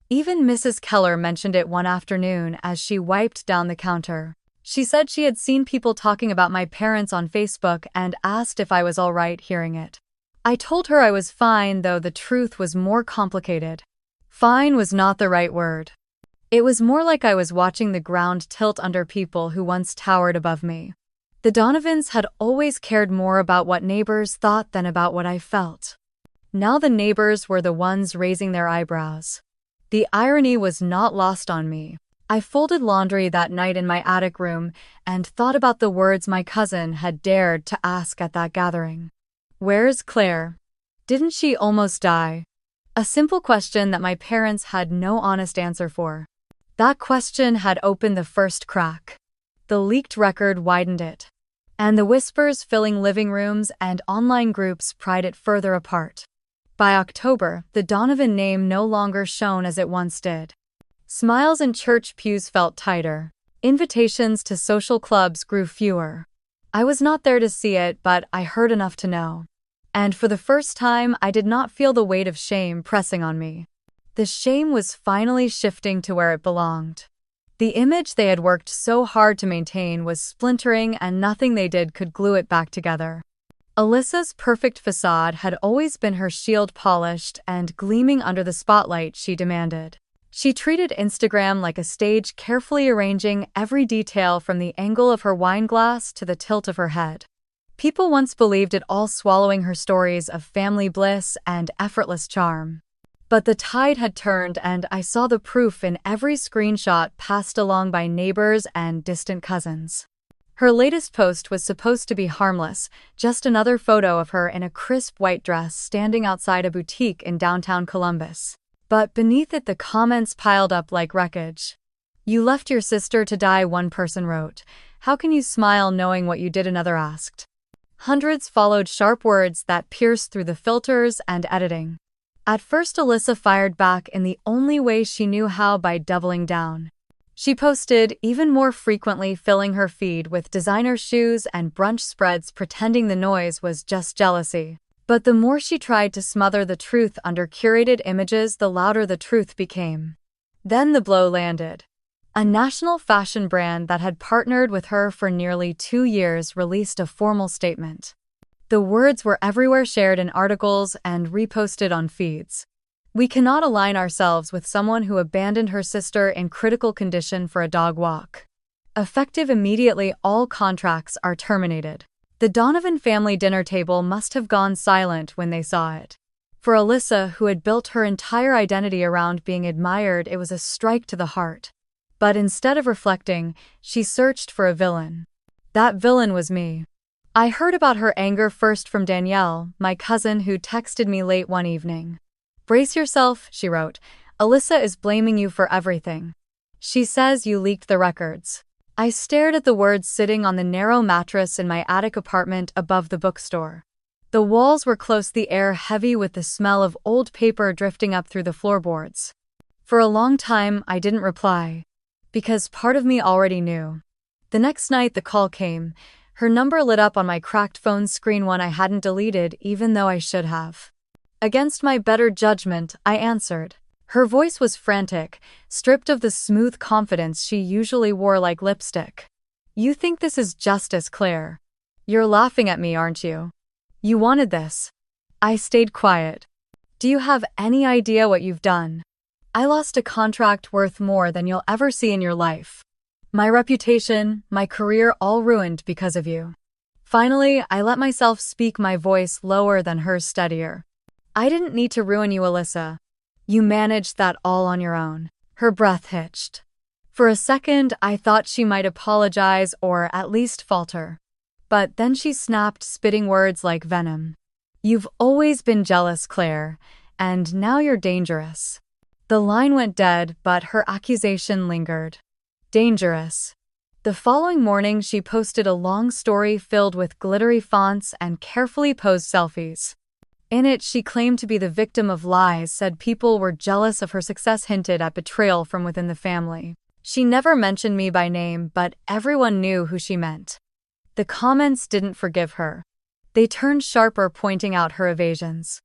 Even Mrs. Keller mentioned it one afternoon as she wiped down the counter. She said she had seen people talking about my parents on Facebook and asked if I was all right hearing it. I told her I was fine, though the truth was more complicated. Fine was not the right word. It was more like I was watching the ground tilt under people who once towered above me. The Donovans had always cared more about what neighbors thought than about what I felt. Now the neighbors were the ones raising their eyebrows. The irony was not lost on me. I folded laundry that night in my attic room and thought about the words my cousin had dared to ask at that gathering. "Where's Claire? Didn't she almost die?" A simple question that my parents had no honest answer for. That question had opened the first crack. The leaked record widened it. and the whispers filling living rooms and online groups pried it further apart. By October, the Donovan name no longer shone as it once did. Smiles in church pews felt tighter. Invitations to social clubs grew fewer. I was not there to see it, but I heard enough to know. And for the first time, I did not feel the weight of shame pressing on me. The shame was finally shifting to where it belonged. The image they had worked so hard to maintain was splintering, and nothing they did could glue it back together. Alyssa's perfect facade had always been her shield, polished and gleaming under the spotlight she demanded. She treated Instagram like a stage, carefully arranging every detail from the angle of her wine glass to the tilt of her head. People once believed it all, swallowing her stories of family bliss and effortless charm. But the tide had turned, and I saw the proof in every screenshot passed along by neighbors and distant cousins. Her latest post was supposed to be harmless, just another photo of her in a crisp white dress standing outside a boutique in downtown Columbus. But beneath it, the comments piled up like wreckage. "You left your sister to die," one person wrote. "How can you smile knowing what you did?" another asked. Hundreds followed, sharp words that pierced through the filters and editing. At first, Alyssa fired back in the only way she knew how, by doubling down. She posted even more frequently, filling her feed with designer shoes and brunch spreads, pretending the noise was just jealousy. But the more she tried to smother the truth under curated images, the louder the truth became. Then the blow landed. A national fashion brand that had partnered with her for nearly 2 years released a formal statement. The words were everywhere, shared in articles and reposted on feeds. "We cannot align ourselves with someone who abandoned her sister in critical condition for a dog walk. Effective immediately, all contracts are terminated." The Donovan family dinner table must have gone silent when they saw it. For Alyssa, who had built her entire identity around being admired, it was a strike to the heart. But instead of reflecting, she searched for a villain. That villain was me. I heard about her anger first from Danielle, my cousin, who texted me late one evening. "Brace yourself," she wrote. "Alyssa is blaming you for everything. She says you leaked the records." I stared at the words sitting on the narrow mattress in my attic apartment above the bookstore. The walls were close, the air heavy with the smell of old paper drifting up through the floorboards. For a long time, I didn't reply, because part of me already knew. The next night, the call came. Her number lit up on my cracked phone screen, one I hadn't deleted even though I should have. Against my better judgment, I answered. Her voice was frantic, stripped of the smooth confidence she usually wore like lipstick. "You think this is justice, Claire? You're laughing at me, aren't you? You wanted this." I stayed quiet. "Do you have any idea what you've done? I lost a contract worth more than you'll ever see in your life. My reputation, my career, all ruined because of you." Finally, I let myself speak, my voice lower than hers, steadier. "I didn't need to ruin you, Alyssa. You managed that all on your own." Her breath hitched. For a second, I thought she might apologize or at least falter. But then she snapped, spitting words like venom. "You've always been jealous, Claire, and now you're dangerous." The line went dead, but her accusation lingered. Dangerous. The following morning, she posted a long story filled with glittery fonts and carefully posed selfies. In it, she claimed to be the victim of lies, said people were jealous of her success, hinted at betrayal from within the family. She never mentioned me by name, but everyone knew who she meant. The comments didn't forgive her. They turned sharper, pointing out her evasions.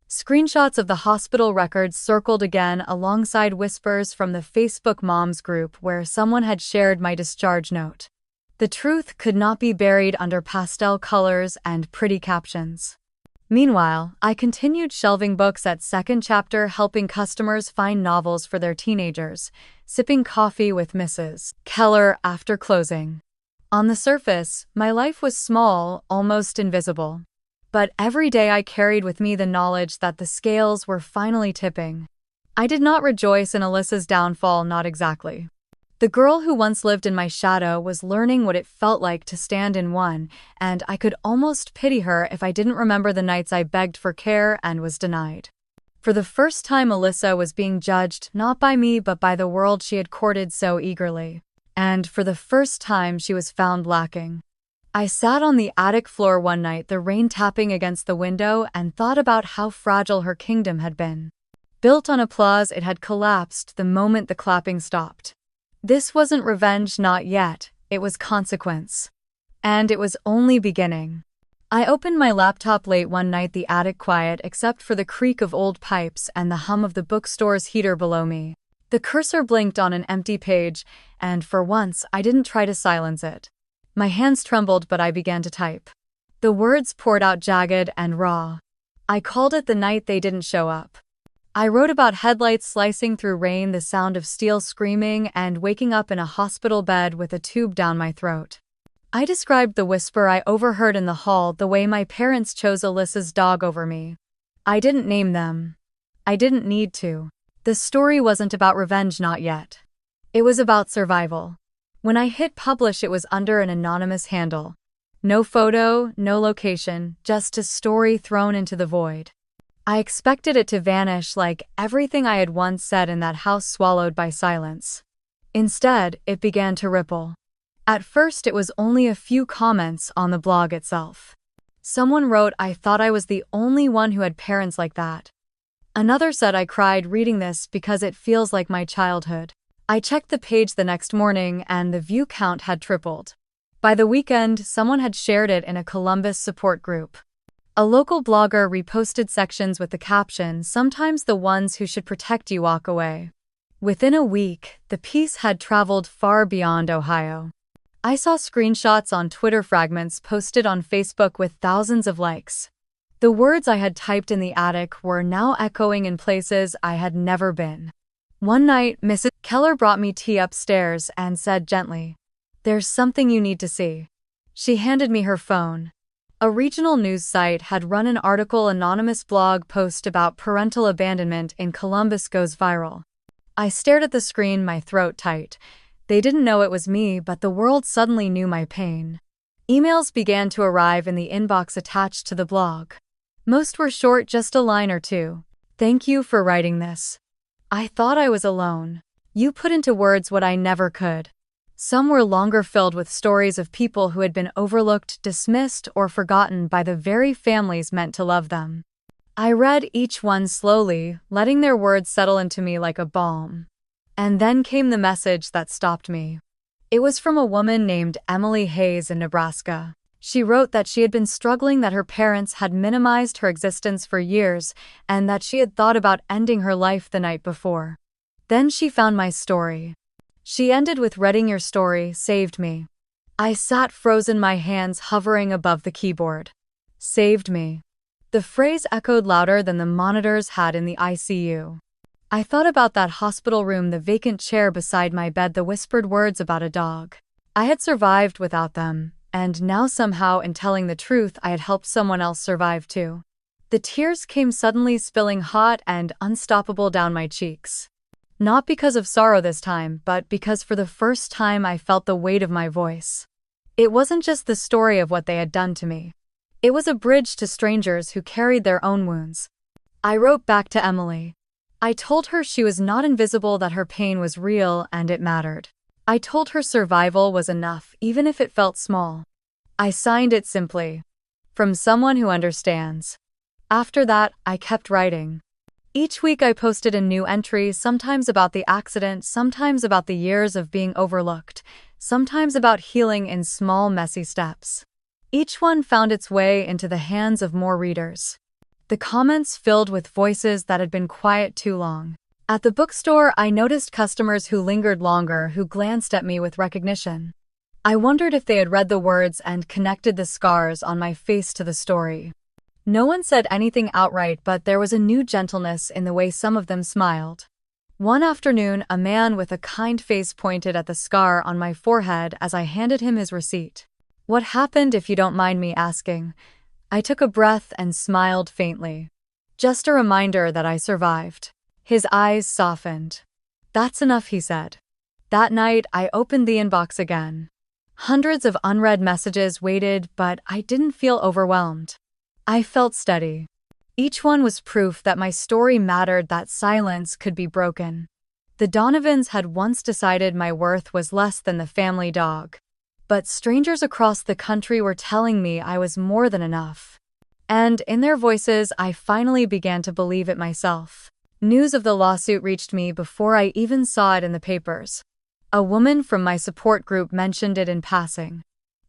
Screenshots of the hospital records circled again, alongside whispers from the Facebook moms group where someone had shared my discharge note. The truth could not be buried under pastel colors and pretty captions. Meanwhile, I continued shelving books at second chapter, helping customers find novels for their teenagers, sipping coffee with Mrs. Keller after closing. On the surface, my life was small, almost invisible. But every day I carried with me the knowledge that the scales were finally tipping. I did not rejoice in Alyssa's downfall, not exactly. The girl who once lived in my shadow was learning what it felt like to stand in one, and I could almost pity her if I didn't remember the nights I begged for care and was denied. For the first time, Alyssa was being judged not by me but by the world she had courted so eagerly. And for the first time, she was found lacking. I sat on the attic floor one night, the rain tapping against the window, and thought about how fragile her kingdom had been. Built on applause, it had collapsed the moment the clapping stopped. This wasn't revenge, not yet. It was consequence. And it was only beginning. I opened my laptop late one night, the attic quiet except for the creak of old pipes and the hum of the bookstore's heater below me. The cursor blinked on an empty page, and for once I didn't try to silence it. My hands trembled, but I began to type. The words poured out jagged and raw. I called it The Night They Didn't Show Up. I wrote about headlights slicing through rain, the sound of steel screaming, and waking up in a hospital bed with a tube down my throat. I described the whisper I overheard in the hall, the way my parents chose Alyssa's dog over me. I didn't name them. I didn't need to. The story wasn't about revenge, not yet. It was about survival. When I hit publish, it was under an anonymous handle. No photo, no location, just a story thrown into the void. I expected it to vanish like everything I had once said in that house, swallowed by silence. Instead, it began to ripple. At first, it was only a few comments on the blog itself. Someone wrote, "I thought I was the only one who had parents like that." Another said, "I cried reading this because it feels like my childhood." I checked the page the next morning and the view count had tripled. By the weekend, someone had shared it in a Columbus support group. A local blogger reposted sections with the caption, "Sometimes the ones who should protect you walk away." Within a week, the piece had traveled far beyond Ohio. I saw screenshots on Twitter, fragments posted on Facebook with thousands of likes. The words I had typed in the attic were now echoing in places I had never been. One night, Mrs. Keller brought me tea upstairs and said gently, "There's something you need to see." She handed me her phone. A regional news site had run an article, anonymous blog post about parental abandonment in Columbus goes viral. I stared at the screen, my throat tight. They didn't know it was me, but the world suddenly knew my pain. Emails began to arrive in the inbox attached to the blog. Most were short, just a line or two. "Thank you for writing this. I thought I was alone. You put into words what I never could." Some were longer, filled with stories of people who had been overlooked, dismissed, or forgotten by the very families meant to love them. I read each one slowly, letting their words settle into me like a balm. And then came the message that stopped me. It was from a woman named Emily Hayes in Nebraska. She wrote that she had been struggling, that her parents had minimized her existence for years, and that she had thought about ending her life the night before. Then she found my story. She ended with, "Reading your story saved me." I sat frozen, my hands hovering above the keyboard. Saved me. The phrase echoed louder than the monitors had in the ICU. I thought about that hospital room, the vacant chair beside my bed, the whispered words about a dog. I had survived without them. And now somehow, in telling the truth, I had helped someone else survive too. The tears came suddenly, spilling hot and unstoppable down my cheeks. Not because of sorrow this time, but because for the first time I felt the weight of my voice. It wasn't just the story of what they had done to me. It was a bridge to strangers who carried their own wounds. I wrote back to Emily. I told her she was not invisible, that her pain was real and it mattered. I told her survival was enough, even if it felt small. I signed it simply. From someone who understands. After that, I kept writing. Each week I posted a new entry, sometimes about the accident, sometimes about the years of being overlooked, sometimes about healing in small, messy steps. Each one found its way into the hands of more readers. The comments filled with voices that had been quiet too long. At the bookstore, I noticed customers who lingered longer, who glanced at me with recognition. I wondered if they had read the words and connected the scars on my face to the story. No one said anything outright, but there was a new gentleness in the way some of them smiled. One afternoon, a man with a kind face pointed at the scar on my forehead as I handed him his receipt. "What happened, if you don't mind me asking?" I took a breath and smiled faintly. "Just a reminder that I survived." His eyes softened. "That's enough," he said. That night, I opened the inbox again. Hundreds of unread messages waited, but I didn't feel overwhelmed. I felt steady. Each one was proof that my story mattered, that silence could be broken. The Donovans had once decided my worth was less than the family dog. but strangers across the country were telling me I was more than enough. And in their voices, I finally began to believe it myself. News of the lawsuit reached me before I even saw it in the papers. A woman from my support group mentioned it in passing.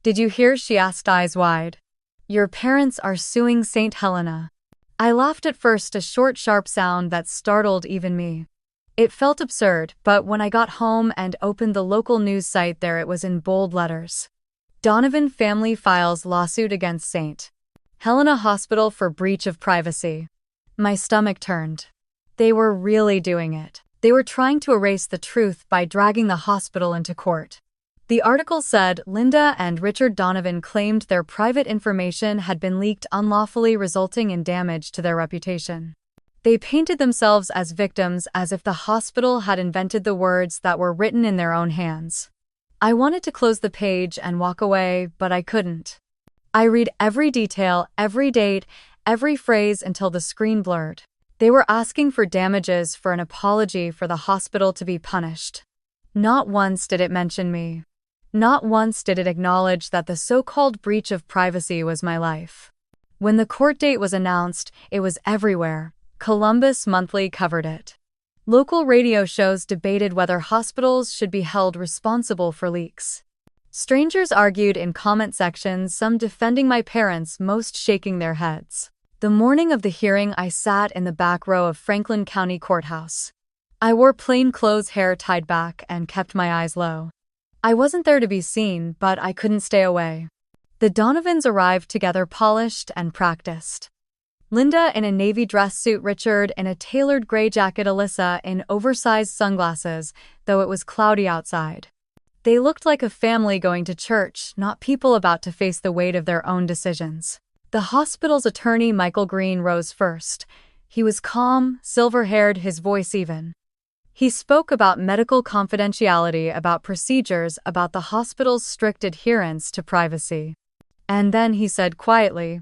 "Did you hear?" she asked, eyes wide. "Your parents are suing St. Helena." I laughed at first, a short, sharp sound that startled even me. It felt absurd, but when I got home and opened the local news site, there it was in bold letters. Donovan family files lawsuit against St. Helena Hospital for breach of privacy. My stomach turned. They were really doing it. They were trying to erase the truth by dragging the hospital into court. The article said Linda and Richard Donovan claimed their private information had been leaked unlawfully, resulting in damage to their reputation. They painted themselves as victims, as if the hospital had invented the words that were written in their own hands. I wanted to close the page and walk away, but I couldn't. I read every detail, every date, every phrase until the screen blurred. They were asking for damages, for an apology, for the hospital to be punished. Not once did it mention me. Not once did it acknowledge that the so-called breach of privacy was my life. When the court date was announced, it was everywhere. Columbus Monthly covered it. Local radio shows debated whether hospitals should be held responsible for leaks. Strangers argued in comment sections, some defending my parents, most shaking their heads. The morning of the hearing, I sat in the back row of Franklin County Courthouse. I wore plain clothes, hair tied back, and kept my eyes low. I wasn't there to be seen, but I couldn't stay away. The Donovans arrived together, polished and practiced. Linda in a navy dress suit, Richard in a tailored gray jacket, Alyssa in oversized sunglasses, though it was cloudy outside. They looked like a family going to church, not people about to face the weight of their own decisions. The hospital's attorney, Michael Green, rose first. He was calm, silver-haired, his voice even. He spoke about medical confidentiality, about procedures, about the hospital's strict adherence to privacy. And then he said quietly,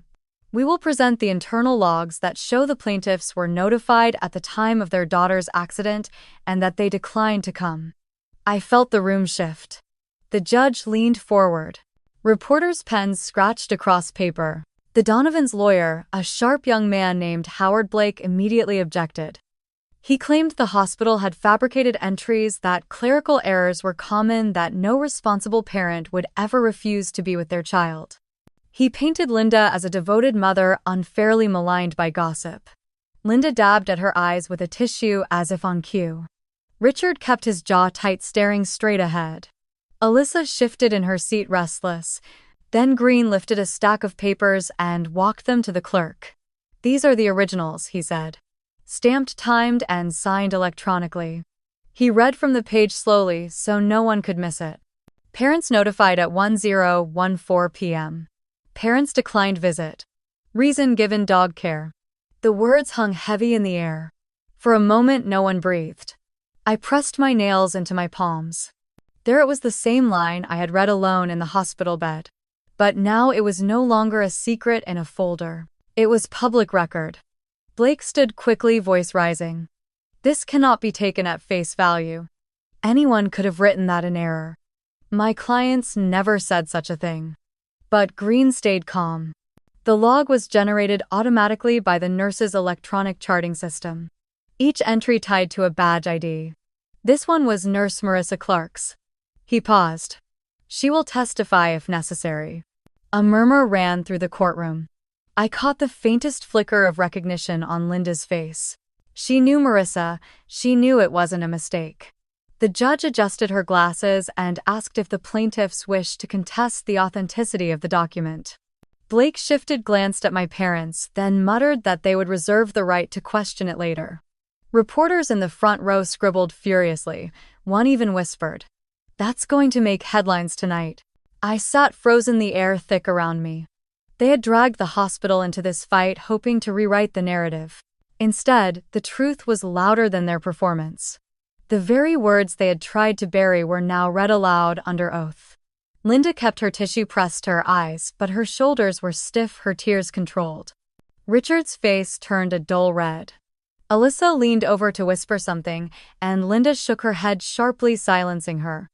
"We will present the internal logs that show the plaintiffs were notified at the time of their daughter's accident and that they declined to come." I felt the room shift. The judge leaned forward. Reporters' pens scratched across paper. The Donovans' lawyer, a sharp young man named Howard Blake, immediately objected. He claimed the hospital had fabricated entries, that clerical errors were common, that no responsible parent would ever refuse to be with their child. He painted Linda as a devoted mother, unfairly maligned by gossip. Linda dabbed at her eyes with a tissue as if on cue. Richard kept his jaw tight, staring straight ahead. Alyssa shifted in her seat, restless. Then Green lifted a stack of papers and walked them to the clerk. "These are the originals," he said. "Stamped, timed, and signed electronically." He read from the page slowly so no one could miss it. "Parents notified at 10:14 p.m. Parents declined visit. Reason given: dog care." The words hung heavy in the air. For a moment, no one breathed. I pressed my nails into my palms. There it was, the same line I had read alone in the hospital bed. But now it was no longer a secret in a folder. It was public record. Blake stood quickly, voice rising. "This cannot be taken at face value. Anyone could have written that in error. My clients never said such a thing." But Green stayed calm. The log was generated automatically by the nurse's electronic charting system. Each entry tied to a badge ID. This one was Nurse Marissa Clark's. He paused. "She will testify if necessary." A murmur ran through the courtroom. I caught the faintest flicker of recognition on Linda's face. She knew Marissa. She knew it wasn't a mistake. The judge adjusted her glasses and asked if the plaintiffs wished to contest the authenticity of the document. Blake shifted, glanced at my parents, then muttered that they would reserve the right to question it later. Reporters in the front row scribbled furiously. One even whispered, "That's going to make headlines tonight." I sat frozen, the air thick around me. They had dragged the hospital into this fight, hoping to rewrite the narrative. Instead, the truth was louder than their performance. The very words they had tried to bury were now read aloud under oath. Linda kept her tissue pressed to her eyes, but her shoulders were stiff, her tears controlled. Richard's face turned a dull red. Alyssa leaned over to whisper something, and Linda shook her head sharply, silencing her.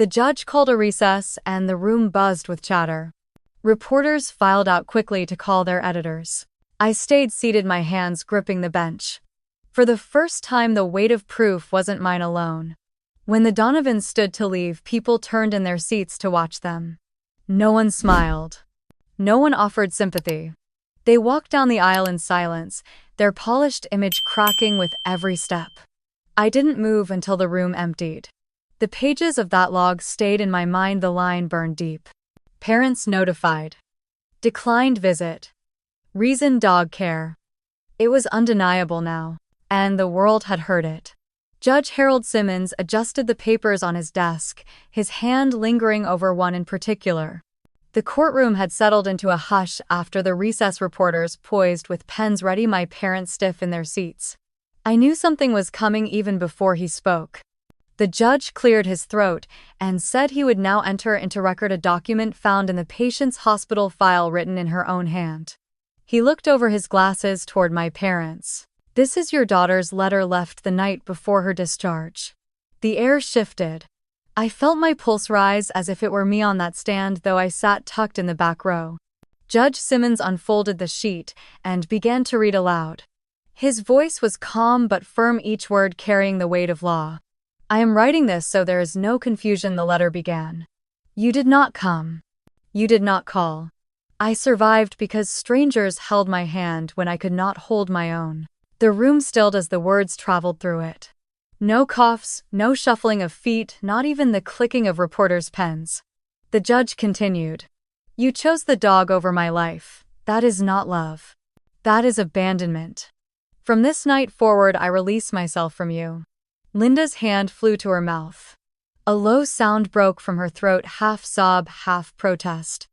The judge called a recess, and the room buzzed with chatter. Reporters filed out quickly to call their editors. I stayed seated, my hands gripping the bench. For the first time, the weight of proof wasn't mine alone. When the Donovans stood to leave, people turned in their seats to watch them. No one smiled. No one offered sympathy. They walked down the aisle in silence, their polished image cracking with every step. I didn't move until the room emptied. The pages of that log stayed in my mind, the line burned deep. Parents notified. Declined visit. Reason dog care. It was undeniable now, and the world had heard it. Judge Harold Simmons adjusted the papers on his desk, his hand lingering over one in particular. The courtroom had settled into a hush after the recess, reporters poised with pens ready, my parents stiff in their seats. I knew something was coming even before he spoke. The judge cleared his throat and said he would now enter into record a document found in the patient's hospital file written in her own hand. He looked over his glasses toward my parents. This is your daughter's letter left the night before her discharge. The air shifted. I felt my pulse rise as if it were me on that stand, though I sat tucked in the back row. Judge Simmons unfolded the sheet and began to read aloud. His voice was calm but firm, each word carrying the weight of law. I am writing this so there is no confusion, the letter began. You did not come. You did not call. I survived because strangers held my hand when I could not hold my own. The room stilled as the words traveled through it. No coughs, no shuffling of feet, not even the clicking of reporters' pens. The judge continued. You chose the dog over my life. That is not love. That is abandonment. From this night forward, I release myself from you. Linda's hand flew to her mouth. A low sound broke from her throat, half sob, half protest.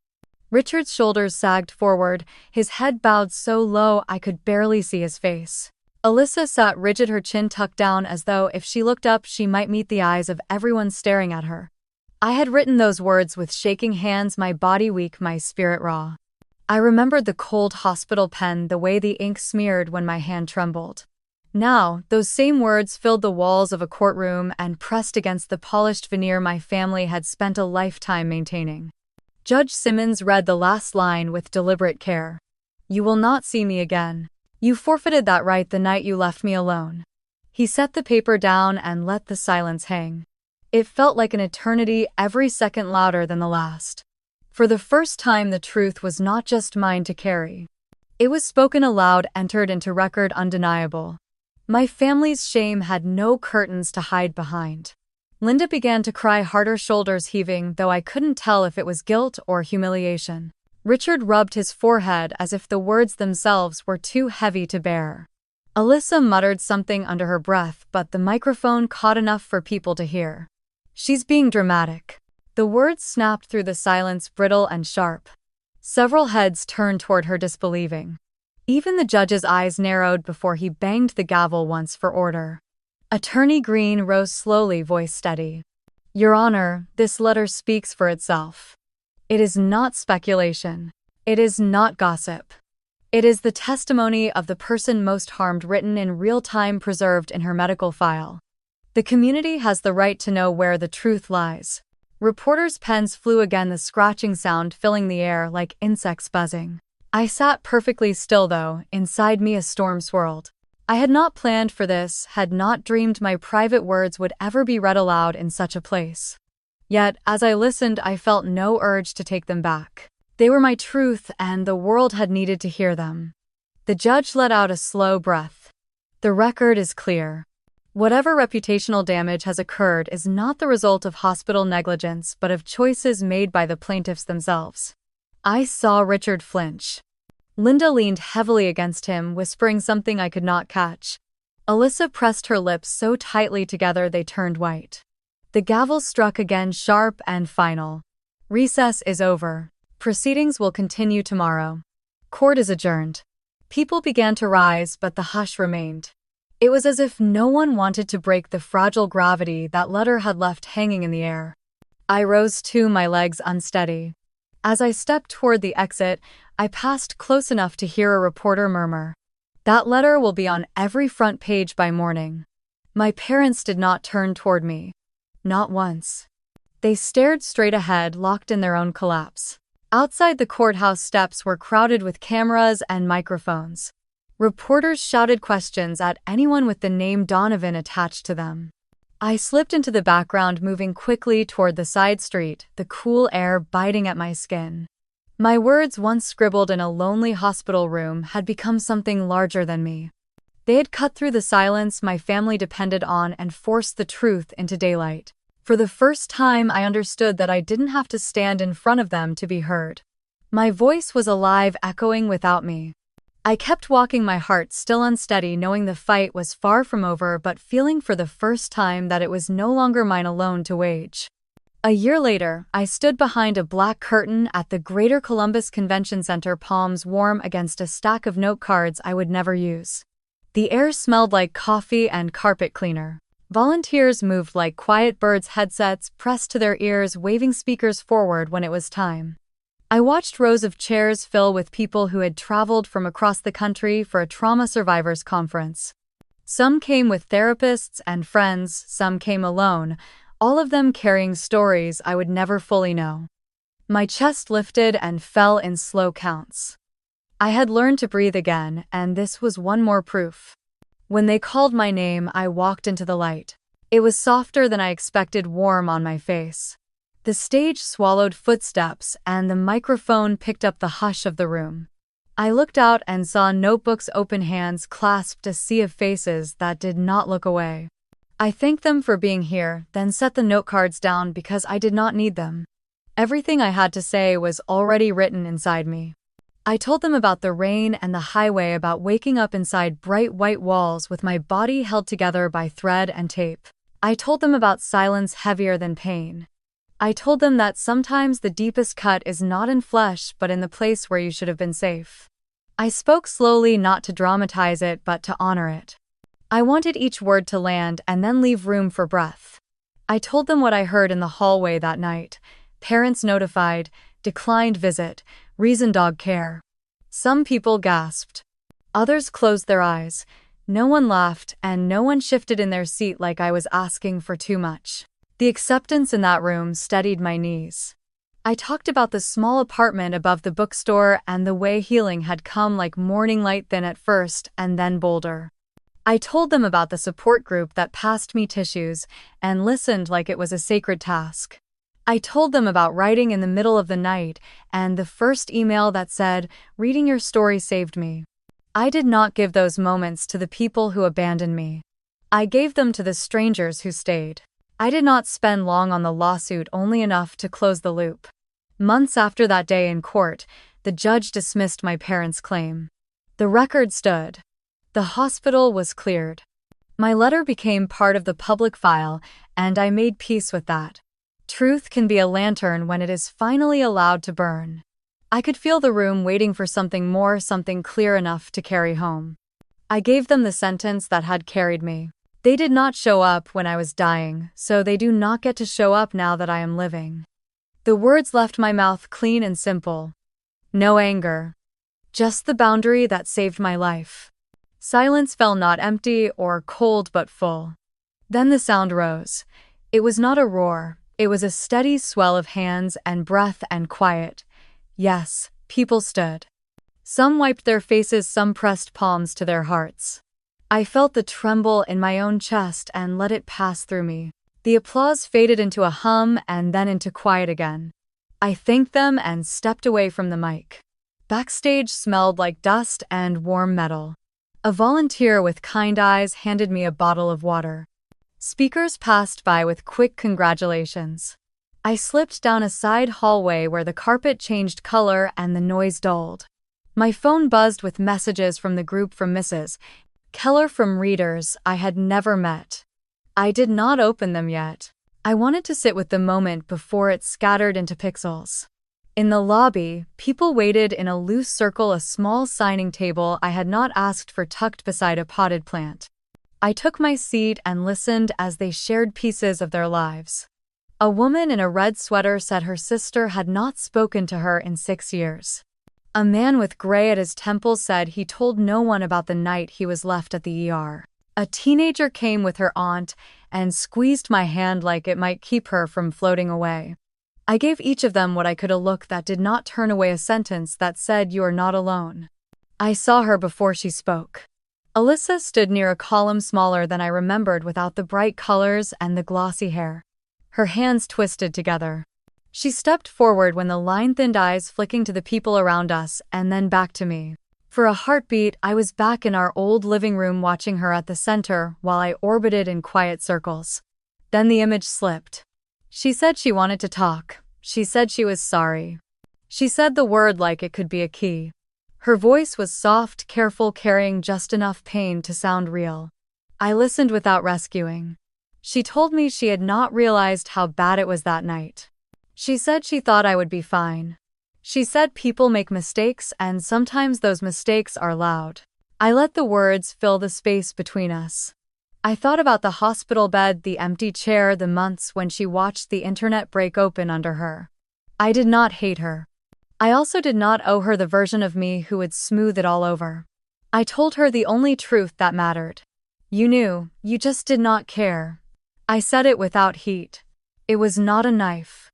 Richard's shoulders sagged forward, his head bowed so low I could barely see his face. Alyssa sat rigid, her chin tucked down, as though if she looked up she might meet the eyes of everyone staring at her. I had written those words with shaking hands, my body weak, my spirit raw. I remembered the cold hospital pen, the way the ink smeared when my hand trembled. Now, those same words filled the walls of a courtroom and pressed against the polished veneer my family had spent a lifetime maintaining. Judge Simmons read the last line with deliberate care. You will not see me again. You forfeited that right the night you left me alone. He set the paper down and let the silence hang. It felt like an eternity, every second louder than the last. For the first time, the truth was not just mine to carry. It was spoken aloud, entered into record, undeniable. My family's shame had no curtains to hide behind. Linda began to cry, harder, shoulders heaving, though I couldn't tell if it was guilt or humiliation. Richard rubbed his forehead as if the words themselves were too heavy to bear. Alyssa muttered something under her breath, but the microphone caught enough for people to hear. She's being dramatic. The words snapped through the silence, brittle and sharp. Several heads turned toward her, disbelieving. Even the judge's eyes narrowed before he banged the gavel once for order. Attorney Green rose slowly, voice steady. Your Honor, this letter speaks for itself. It is not speculation. It is not gossip. It is the testimony of the person most harmed, written in real time, preserved in her medical file. The community has the right to know where the truth lies. Reporters' pens flew again, the scratching sound filling the air like insects buzzing. I sat perfectly still, though inside me a storm swirled. I had not planned for this, had not dreamed my private words would ever be read aloud in such a place. Yet, as I listened, I felt no urge to take them back. They were my truth, and the world had needed to hear them. The judge let out a slow breath. The record is clear. Whatever reputational damage has occurred is not the result of hospital negligence, but of choices made by the plaintiffs themselves. I saw Richard flinch. Linda leaned heavily against him, whispering something I could not catch. Alyssa pressed her lips so tightly together they turned white. The gavel struck again, sharp and final. Recess is over. Proceedings will continue tomorrow. Court is adjourned. People began to rise, but the hush remained. It was as if no one wanted to break the fragile gravity that letter had left hanging in the air. I rose too, my legs unsteady. As I stepped toward the exit, I passed close enough to hear a reporter murmur, "That letter will be on every front page by morning." My parents did not turn toward me. Not once. They stared straight ahead, locked in their own collapse. Outside the courthouse steps were crowded with cameras and microphones. Reporters shouted questions at anyone with the name Donovan attached to them. I slipped into the background, moving quickly toward the side street, the cool air biting at my skin. My words, once scribbled in a lonely hospital room, had become something larger than me. They had cut through the silence my family depended on and forced the truth into daylight. For the first time, I understood that I didn't have to stand in front of them to be heard. My voice was alive, echoing without me. I kept walking, my heart still unsteady, knowing the fight was far from over, but feeling for the first time that it was no longer mine alone to wage. A year later, I stood behind a black curtain at the Greater Columbus Convention Center, palms warm against a stack of note cards I would never use. The air smelled like coffee and carpet cleaner. Volunteers moved like quiet birds, headsets pressed to their ears, waving speakers forward when it was time. I watched rows of chairs fill with people who had traveled from across the country for a trauma survivors conference. Some came with therapists and friends, some came alone, all of them carrying stories I would never fully know. My chest lifted and fell in slow counts. I had learned to breathe again, and this was one more proof. When they called my name, I walked into the light. It was softer than I expected, warm on my face. The stage swallowed footsteps, and the microphone picked up the hush of the room. I looked out and saw notebooks, open hands clasped, a sea of faces that did not look away. I thanked them for being here, then set the note cards down because I did not need them. Everything I had to say was already written inside me. I told them about the rain and the highway, about waking up inside bright white walls with my body held together by thread and tape. I told them about silence heavier than pain. I told them that sometimes the deepest cut is not in flesh but in the place where you should have been safe. I spoke slowly, not to dramatize it but to honor it. I wanted each word to land and then leave room for breath. I told them what I heard in the hallway that night. Parents notified, declined visit, reason dog care. Some people gasped. Others closed their eyes. No one laughed and no one shifted in their seat like I was asking for too much. The acceptance in that room steadied my knees. I talked about the small apartment above the bookstore and the way healing had come like morning light, thin at first and then bolder. I told them about the support group that passed me tissues and listened like it was a sacred task. I told them about writing in the middle of the night and the first email that said, "Reading your story saved me." I did not give those moments to the people who abandoned me. I gave them to the strangers who stayed. I did not spend long on the lawsuit, only enough to close the loop. Months after that day in court, the judge dismissed my parents' claim. The record stood. The hospital was cleared. My letter became part of the public file, and I made peace with that. Truth can be a lantern when it is finally allowed to burn. I could feel the room waiting for something more, something clear enough to carry home. I gave them the sentence that had carried me. They did not show up when I was dying, so they do not get to show up now that I am living. The words left my mouth clean and simple. No anger. Just the boundary that saved my life. Silence fell, not empty or cold but full. Then the sound rose. It was not a roar. It was a steady swell of hands and breath and quiet. Yes, people stood. Some wiped their faces, some pressed palms to their hearts. I felt the tremble in my own chest and let it pass through me. The applause faded into a hum and then into quiet again. I thanked them and stepped away from the mic. Backstage smelled like dust and warm metal. A volunteer with kind eyes handed me a bottle of water. Speakers passed by with quick congratulations. I slipped down a side hallway where the carpet changed color and the noise dulled. My phone buzzed with messages from the group, from Mrs. Keller, from readers I had never met. I did not open them yet. I wanted to sit with the moment before it scattered into pixels. In the lobby, people waited in a loose circle, a small signing table I had not asked for tucked beside a potted plant. I took my seat and listened as they shared pieces of their lives. A woman in a red sweater said her sister had not spoken to her in 6 years. A man with gray at his temples said he told no one about the night he was left at the ER. A teenager came with her aunt and squeezed my hand like it might keep her from floating away. I gave each of them what I could, a look that did not turn away, a sentence that said, "You are not alone." I saw her before she spoke. Alyssa stood near a column smaller than I remembered, without the bright colors and the glossy hair. Her hands twisted together. She stepped forward when the line-thinned eyes flicking to the people around us and then back to me. For a heartbeat, I was back in our old living room watching her at the center while I orbited in quiet circles. Then the image slipped. She said she wanted to talk. She said she was sorry. She said the word like it could be a key. Her voice was soft, careful, carrying just enough pain to sound real. I listened without rescuing. She told me she had not realized how bad it was that night. She said she thought I would be fine. She said people make mistakes and sometimes those mistakes are loud. I let the words fill the space between us. I thought about the hospital bed, the empty chair, the months when she watched the internet break open under her. I did not hate her. I also did not owe her the version of me who would smooth it all over. I told her the only truth that mattered. You knew, you just did not care. I said it without heat. It was not a knife.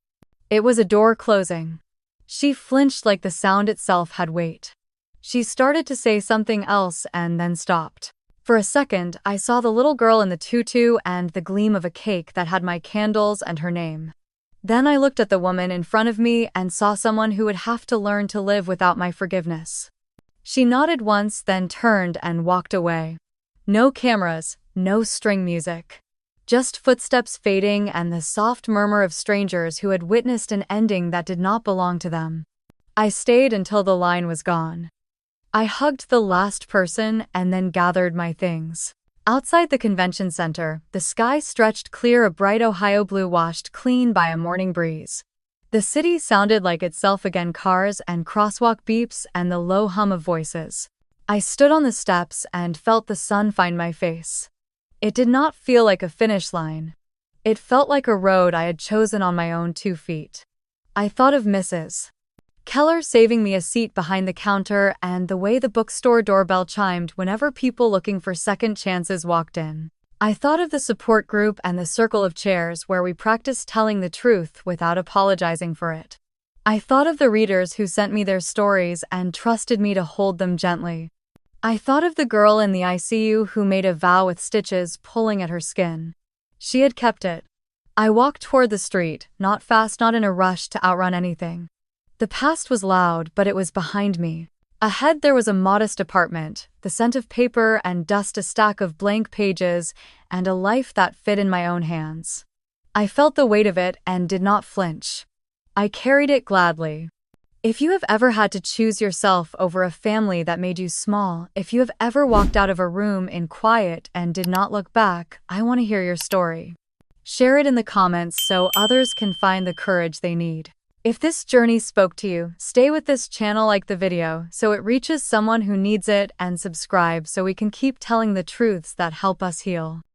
It was a door closing. She flinched like the sound itself had weight. She started to say something else and then stopped. For a second, I saw the little girl in the tutu and the gleam of a cake that had my candles and her name. Then I looked at the woman in front of me and saw someone who would have to learn to live without my forgiveness. She nodded once, then turned and walked away. No cameras, no string music. Just footsteps fading and the soft murmur of strangers who had witnessed an ending that did not belong to them. I stayed until the line was gone. I hugged the last person and then gathered my things. Outside the convention center, the sky stretched clear, a bright Ohio blue washed clean by a morning breeze. The city sounded like itself again, cars and crosswalk beeps and the low hum of voices. I stood on the steps and felt the sun find my face. It did not feel like a finish line. It felt like a road I had chosen on my own 2 feet. I thought of Mrs. Keller saving me a seat behind the counter and the way the bookstore doorbell chimed whenever people looking for second chances walked in. I thought of the support group and the circle of chairs where we practiced telling the truth without apologizing for it. I thought of the readers who sent me their stories and trusted me to hold them gently. I thought of the girl in the ICU who made a vow with stitches pulling at her skin. She had kept it. I walked toward the street, not fast, not in a rush to outrun anything. The past was loud, but it was behind me. Ahead there was a modest apartment, the scent of paper and dust, a stack of blank pages, and a life that fit in my own hands. I felt the weight of it and did not flinch. I carried it gladly. If you have ever had to choose yourself over a family that made you small, if you have ever walked out of a room in quiet and did not look back, I want to hear your story. Share it in the comments so others can find the courage they need. If this journey spoke to you, stay with this channel, like the video so it reaches someone who needs it, and subscribe so we can keep telling the truths that help us heal.